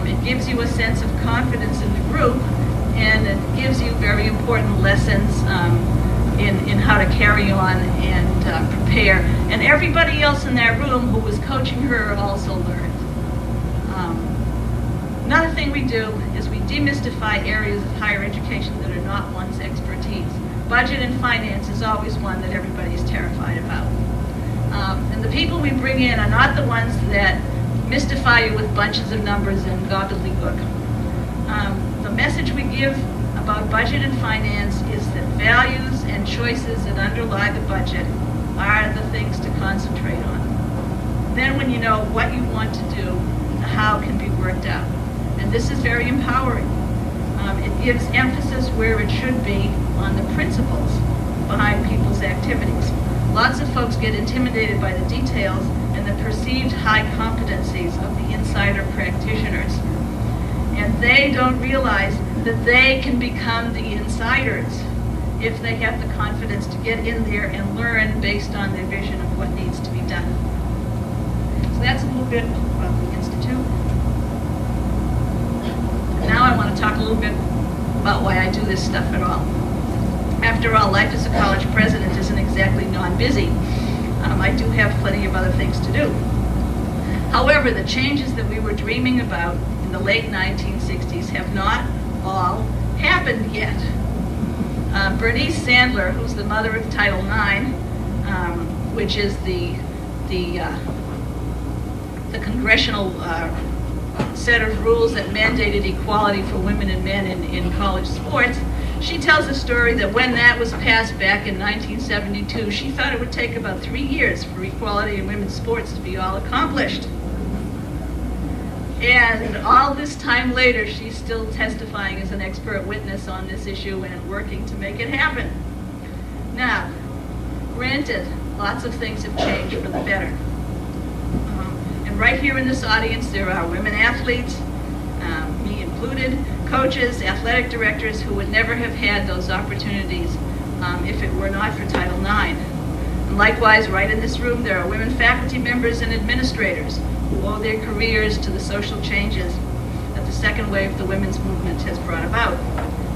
It gives you a sense of confidence in the group, and it gives you very important lessons in how to carry on and prepare. And everybody else in that room who was coaching her also learned. Another thing we do is we demystify areas of higher education that are not one's expertise. Budget and finance is always one that everybody is terrified about. And the people we bring in are not the ones that mystify you with bunches of numbers and gobbledygook. The message we give about budget and finance is that values and choices that underlie the budget are the things to concentrate on. Then when you know what you want to do, the how can be worked out. And this is very empowering. It gives emphasis where it should be on the principles behind people's activities. Lots of folks get intimidated by the details and the perceived high competencies of the insider practitioners. And they don't realize that they can become the insiders if they have the confidence to get in there and learn based on their vision of what needs to be done. So that's a little bit about the Institute. Now I want to talk a little bit about why I do this stuff at all. After all, life as a college president isn't exactly non-busy. I do have plenty of other things to do. However, the changes that we were dreaming about in the late 1960s have not all happened yet. Bernice Sandler, who's the mother of Title IX, which is the congressional set of rules that mandated equality for women and men in college sports, She tells a story that when that was passed back in 1972, she thought it would take about 3 years for equality in women's sports to be all accomplished. And all this time later, she's still testifying as an expert witness on this issue and working to make it happen. Now, granted, lots of things have changed for the better. And right here in this audience, there are women athletes, me included, coaches, athletic directors who would never have had those opportunities if it were not for Title IX. And likewise, right in this room, there are women faculty members and administrators who owe their careers to the social changes that the second wave of the women's movement has brought about.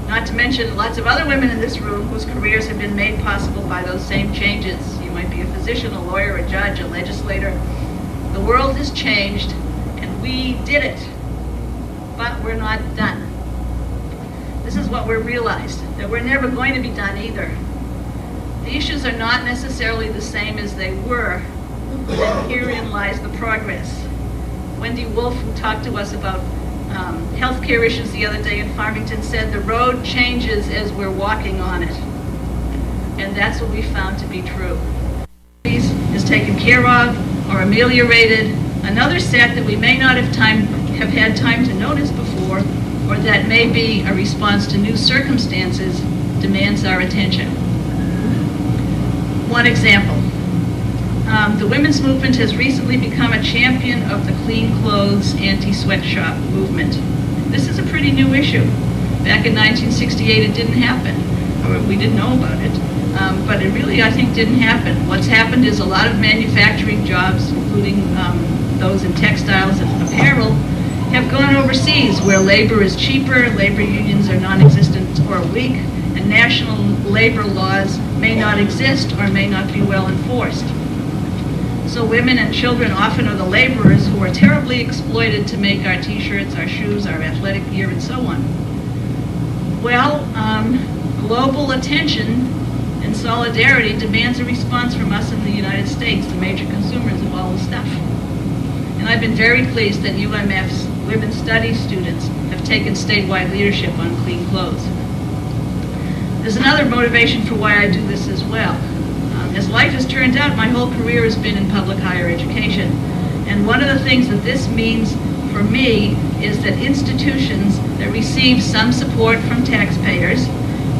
Not to mention lots of other women in this room whose careers have been made possible by those same changes. You might be a physician, a lawyer, a judge, a legislator. The world has changed, and we did it. But we're not done. This is what we realized, that we're never going to be done either. The issues are not necessarily the same as they were, and herein lies the progress. Wendy Wolf, who talked to us about healthcare issues the other day in Farmington, said the road changes as we're walking on it. And that's what we found to be true. Is taken care of or ameliorated. Another set that we may not have had time to notice before, or that may be a response to new circumstances, demands our attention. One example. The women's movement has recently become a champion of the clean clothes anti-sweatshop movement. This is a pretty new issue. Back in 1968 it didn't happen, or we didn't know about it, but it really, I think, didn't happen. What's happened is a lot of manufacturing jobs, including those in textiles and apparel, have gone overseas where labor is cheaper, labor unions are non-existent or weak, and national labor laws may not exist or may not be well enforced. So women and children often are the laborers who are terribly exploited to make our t-shirts, our shoes, our athletic gear, and so on. Well, global attention and solidarity demands a response from us in the United States, the major consumers of all the stuff. And I've been very pleased that UMF's Women's Studies students have taken statewide leadership on clean clothes. There's another motivation for why I do this as well. As life has turned out, my whole career has been in public higher education. And one of the things that this means for me is that institutions that receive some support from taxpayers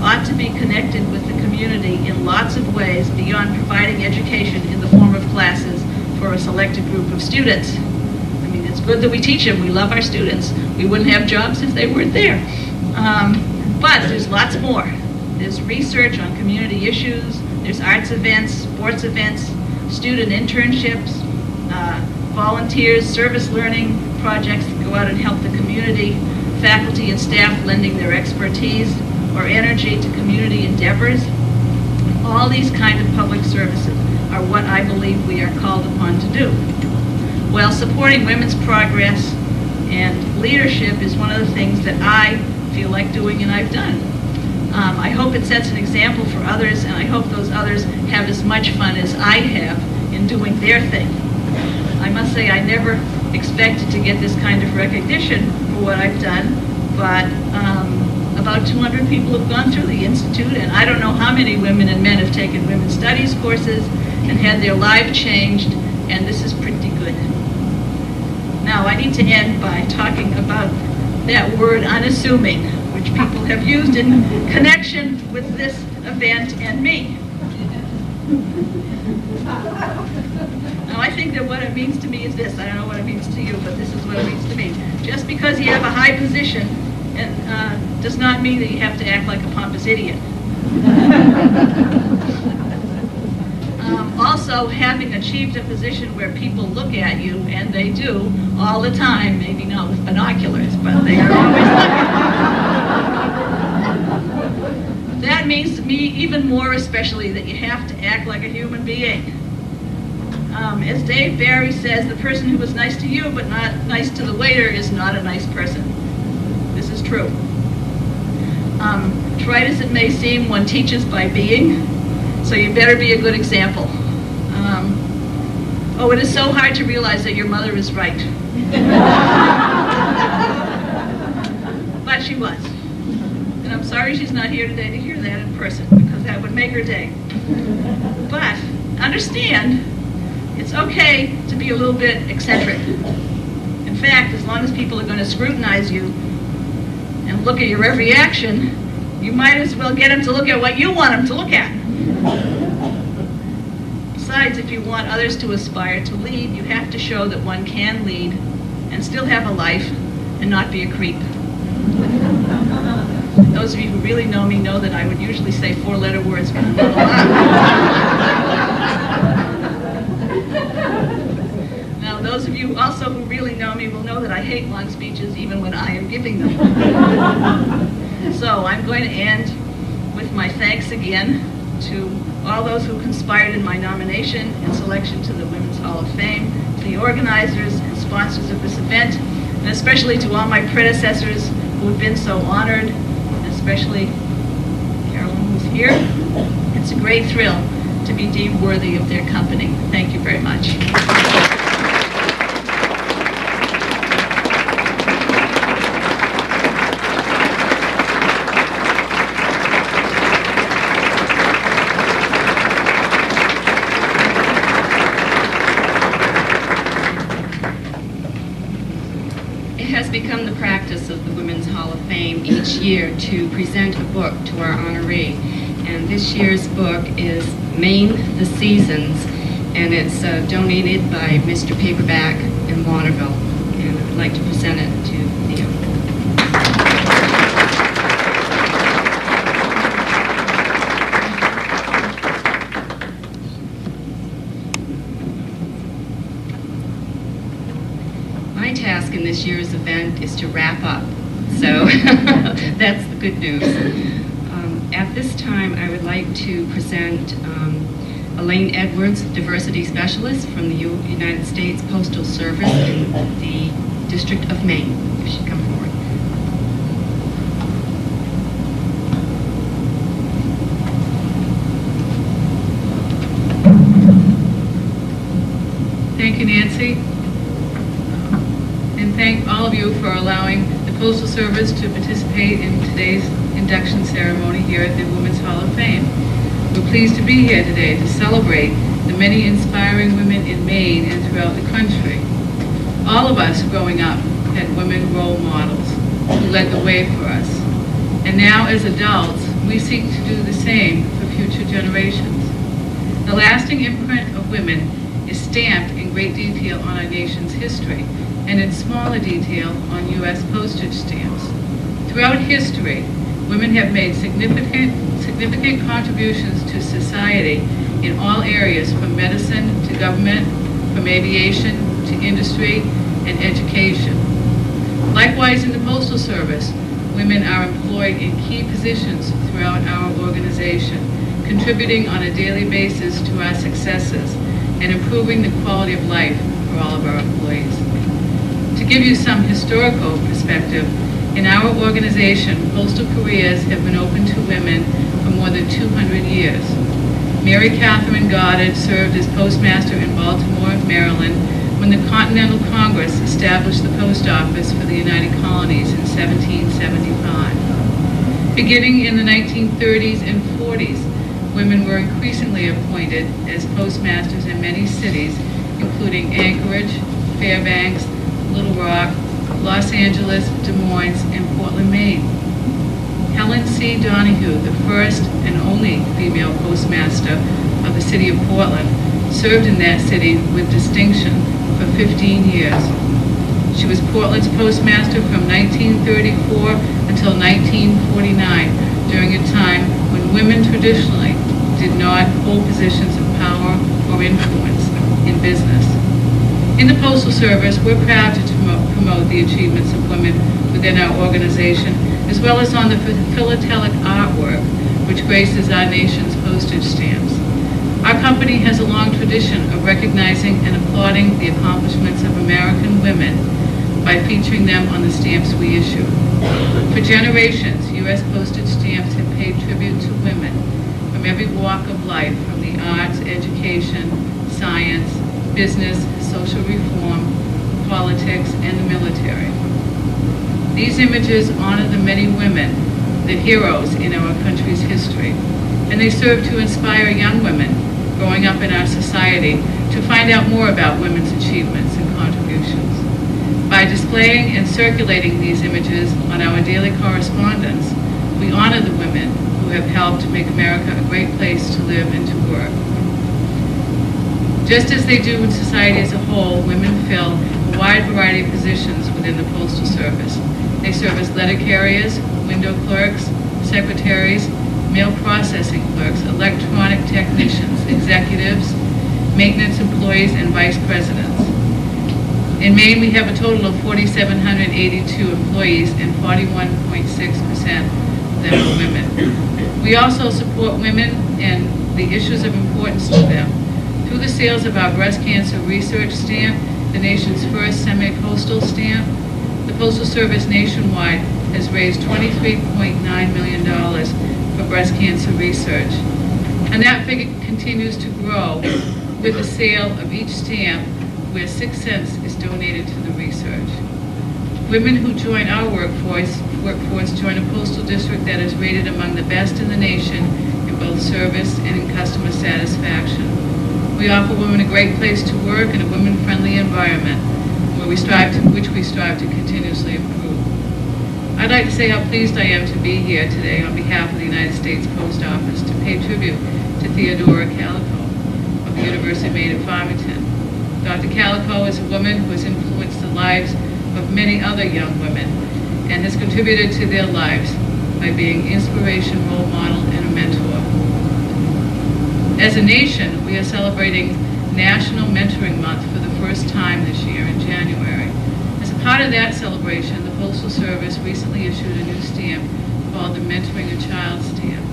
ought to be connected with the community in lots of ways beyond providing education in the form of classes for a selected group of students. I mean, it's good that we teach them. We love our students. We wouldn't have jobs if they weren't there. But there's lots more. There's research on community issues. There's arts events, sports events, student internships, volunteers, service learning projects that go out and help the community, faculty and staff lending their expertise or energy to community endeavors. All these kind of public services are what I believe we are called upon to do. While supporting women's progress and leadership is one of the things that I feel like doing and I've done. I hope it sets an example for others, and I hope those others have as much fun as I have in doing their thing. I must say I never expected to get this kind of recognition for what I've done, but about 200 people have gone through the Institute, and I don't know how many women and men have taken women's studies courses and had their life changed, and this is pretty good. Now, I need to end by talking about that word unassuming, which people have used in connection with this event and me. Now, I think that what it means to me is this. I don't know what it means to you, but this is what it means to me. Just because you have a high position does not mean that you have to act like a pompous idiot. Also, having achieved a position where people look at you, and they do, all the time, maybe not with binoculars, but they are always looking. That means to me even more especially that you have to act like a human being. As Dave Barry says, the person who was nice to you but not nice to the waiter is not a nice person. This is true. Trite as it may seem, one teaches by being, so you better be a good example. Oh, it is so hard to realize that your mother is right. But she was. And I'm sorry she's not here today to hear that in person, because that would make her day. But understand, it's okay to be a little bit eccentric. In fact, as long as people are going to scrutinize you and look at your every action, you might as well get them to look at what you want them to look at. Besides, if you want others to aspire to lead, you have to show that one can lead and still have a life and not be a creep. Those of you who really know me know that I would usually say 4-letter words, but I'm not allowed. Now, those of you also who really know me will know that I hate long speeches even when I am giving them. So I'm going to end with my thanks again to all those who conspired in my nomination and selection to the Women's Hall of Fame, to the organizers and sponsors of this event, and especially to all my predecessors who have been so honored, and especially Carolyn, who's here. It's a great thrill to be deemed worthy of their company. Thank you very much. It has become the practice of the Women's Hall of Fame each year to present a book to our honoree. And this year's book is Maine, the Seasons, and it's donated by Mr. Paperback in Waterville. And I'd like to present it to Theo. My task in this year's event is to wrap up, so that's the good news. At this time, I would like to present Elaine Edwards, Diversity Specialist from the United States Postal Service in the District of Maine, if she'd come forward. Thank you, Nancy. And thank all of you for allowing the Postal Service to participate in today's induction ceremony here at the Women's Hall of Fame. We're pleased to be here today to celebrate the many inspiring women in Maine and throughout the country. All of us growing up had women role models who led the way for us. And now as adults, we seek to do the same for future generations. The lasting imprint of women is stamped in great detail on our nation's history and in smaller detail on U.S. postage stamps. Throughout history, women have made significant contributions to society in all areas, from medicine to government, from aviation to industry and education. Likewise, in the Postal Service, women are employed in key positions throughout our organization, contributing on a daily basis to our successes and improving the quality of life for all of our employees. To give you some historical perspective, in our organization, postal careers have been open to women for more than 200 years. Mary Catherine Goddard served as postmaster in Baltimore, Maryland, when the Continental Congress established the post office for the United Colonies in 1775. Beginning in the 1930s and 40s, women were increasingly appointed as postmasters in many cities, including Anchorage, Fairbanks, Little Rock, Los Angeles, Des Moines, and Portland, Maine. Helen C. Donahue, the first and only female postmaster of the city of Portland, served in that city with distinction for 15 years. She was Portland's postmaster from 1934 until 1949, during a time when women traditionally did not hold positions of power or influence in business. In the Postal Service, we're proud to promote the achievements of women within our organization, as well as on the philatelic artwork which graces our nation's postage stamps. Our company has a long tradition of recognizing and applauding the accomplishments of American women by featuring them on the stamps we issue. For generations, U.S. postage stamps have paid tribute to women from every walk of life, from the arts, education, science, business, social reform, politics, and the military. These images honor the many women the heroes in our country's history. And they serve to inspire young women growing up in our society to find out more about women's achievements and contributions. By displaying and circulating these images on our daily correspondence, we honor the women who have helped make America a great place to live and to work. Just as they do in society as a whole, women fill a wide variety of positions within the Postal Service. They serve as letter carriers, window clerks, secretaries, mail processing clerks, electronic technicians, executives, maintenance employees, and vice presidents. In Maine, we have a total of 4,782 employees, and 41.6% of them are women. We also support women and the issues of importance to them through the sales of our breast cancer research stamp, the nation's first semi-postal stamp. The Postal Service nationwide has raised $23.9 million for breast cancer research. And that figure continues to grow with the sale of each stamp, where 6 cents is donated to the research. Women who join our workforce join a postal district that is rated among the best in the nation in both service and in customer satisfaction. We offer women a great place to work in a women-friendly environment which we strive to continuously improve. I'd like to say how pleased I am to be here today on behalf of the United States Post Office to pay tribute to Theodora Kalikow of the University of Maine at Farmington. Dr. Kalikow is a woman who has influenced the lives of many other young women and has contributed to their lives by being inspiration, role model, and a mentor. As a nation, we are celebrating National Mentoring Month for the first time this year in January. As a part of that celebration, the Postal Service recently issued a new stamp called the Mentoring a Child stamp.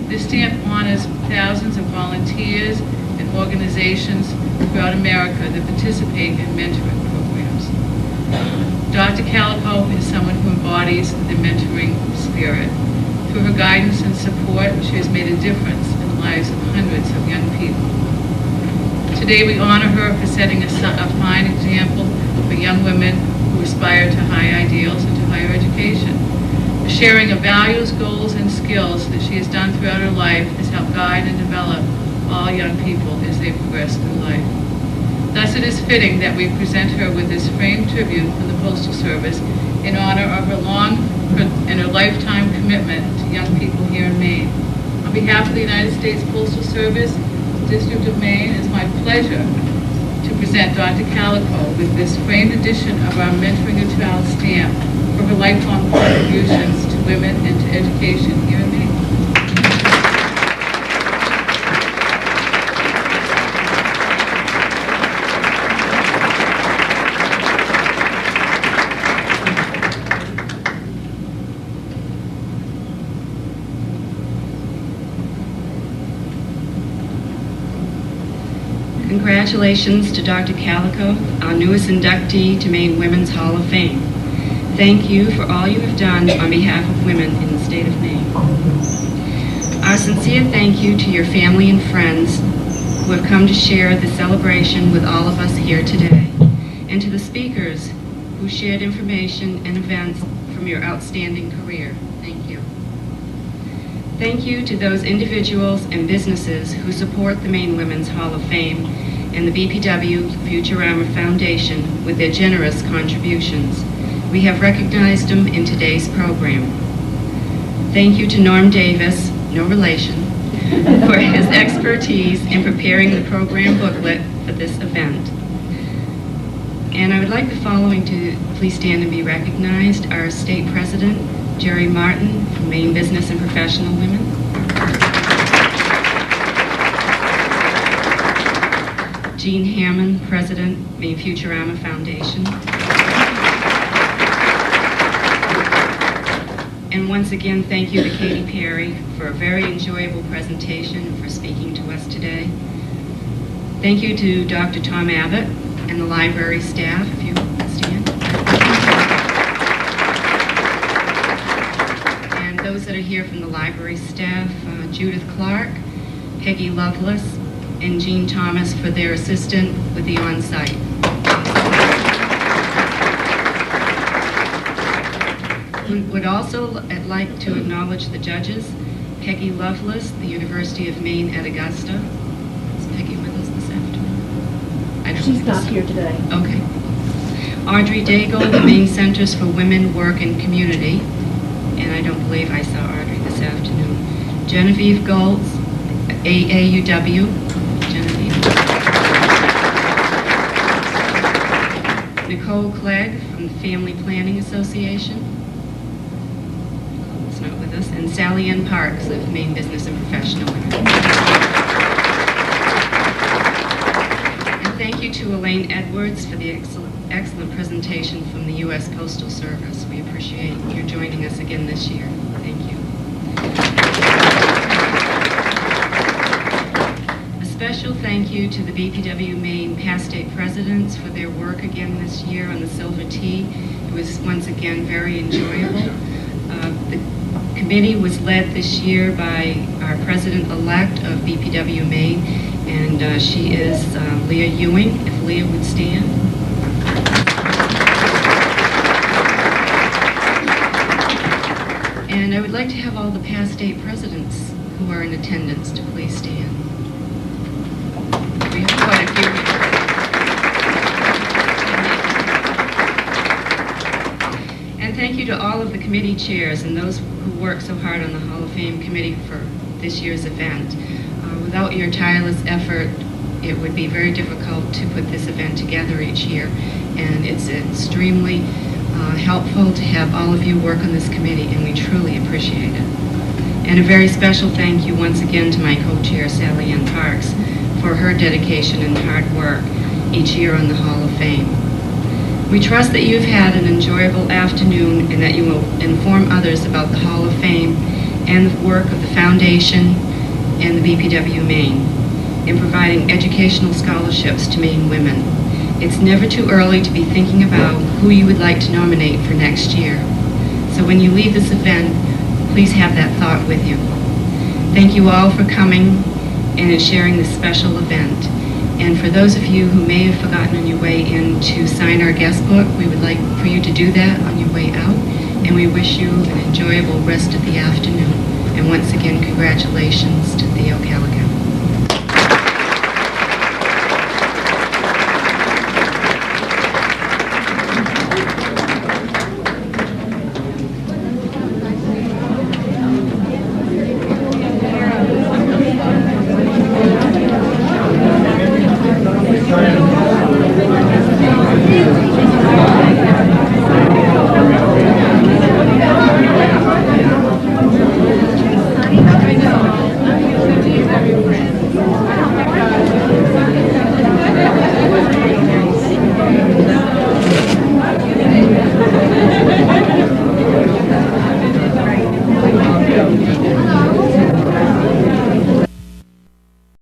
This stamp honors thousands of volunteers and organizations throughout America that participate in mentoring programs. Dr. Kalikow is someone who embodies the mentoring spirit. Through her guidance and support, she has made a difference in the lives of hundreds of young people. Today we honor her for setting a fine example for young women who aspire to high ideals and to higher education. The sharing of values, goals, and skills that she has done throughout her life has helped guide and develop all young people as they progress through life. Thus, it is fitting that we present her with this framed tribute from the Postal Service in honor of her long and her lifetime commitment to young people here in Maine. On behalf of the United States Postal Service, District of Maine, it's my pleasure to present Dr. Kalikow with this framed edition of our Mentoring a Child stamp for her lifelong contributions to women and to education here in Maine. Congratulations to Dr. Kalikow, our newest inductee to Maine Women's Hall of Fame. Thank you for all you have done on behalf of women in the state of Maine. Our sincere thank you to your family and friends who have come to share the celebration with all of us here today, and to the speakers who shared information and events from your outstanding career. Thank you. Thank you to those individuals and businesses who support the Maine Women's Hall of Fame and the BPW Futurama Foundation with their generous contributions. We have recognized them in today's program. Thank you to Norm Davis, no relation, for his expertise in preparing the program booklet for this event. And I would like the following to please stand and be recognized. Our State President, Jerry Martin, from Maine Business and Professional Women. Jean Hammond, President, Maine Futurama Foundation. And once again, thank you to Katie Perry for a very enjoyable presentation and for speaking to us today. Thank you to Dr. Tom Abbott and the library staff, if you stand. And those that are here from the library staff, Judith Clark, Peggy Lovelace, and Jean Thomas for their assistance with the on-site. We would also like to acknowledge the judges, Peggy Lovelace, the University of Maine at Augusta. Is Peggy with us this afternoon? She's not here today. Okay. Audrey Daigle, the Maine Centers for Women, Work, and Community. And I don't believe I saw Audrey this afternoon. Genevieve Goltz, AAUW. Genevieve. Nicole Clegg from the Family Planning Association. Nicole's not with us. And Sally Ann Parks of Maine Business and Professional Women. And thank you to Elaine Edwards for the excellent presentation from the U.S. Postal Service. We appreciate your joining us again this year. Thank you. A special thank you to the BPW Maine past state presidents for their work again this year on the Silver Tea. It was once again very enjoyable. The committee was led this year by our president-elect of BPW Maine, and she is Leah Ewing. If Leah would stand. And I would like to have all the past state presidents who are in attendance to please stand. We have quite a few. And thank you to all of the committee chairs and those who worked so hard on the Hall of Fame committee for this year's event. Without your tireless effort, it would be very difficult to put this event together each year. And it's extremely helpful to have all of you work on this committee, and we truly appreciate it. And a very special thank you once again to my co-chair, Sally Ann Parks, for her dedication and hard work each year on the Hall of Fame. We trust that you've had an enjoyable afternoon and that you will inform others about the Hall of Fame and the work of the Foundation and the BPW Maine in providing educational scholarships to Maine women. It's never too early to be thinking about who you would like to nominate for next year. So when you leave this event, please have that thought with you. Thank you all for coming and in sharing this special event. And for those of you who may have forgotten on your way in to sign our guest book, we would like for you to do that on your way out. And we wish you an enjoyable rest of the afternoon. And once again, congratulations to Theo Kalikow.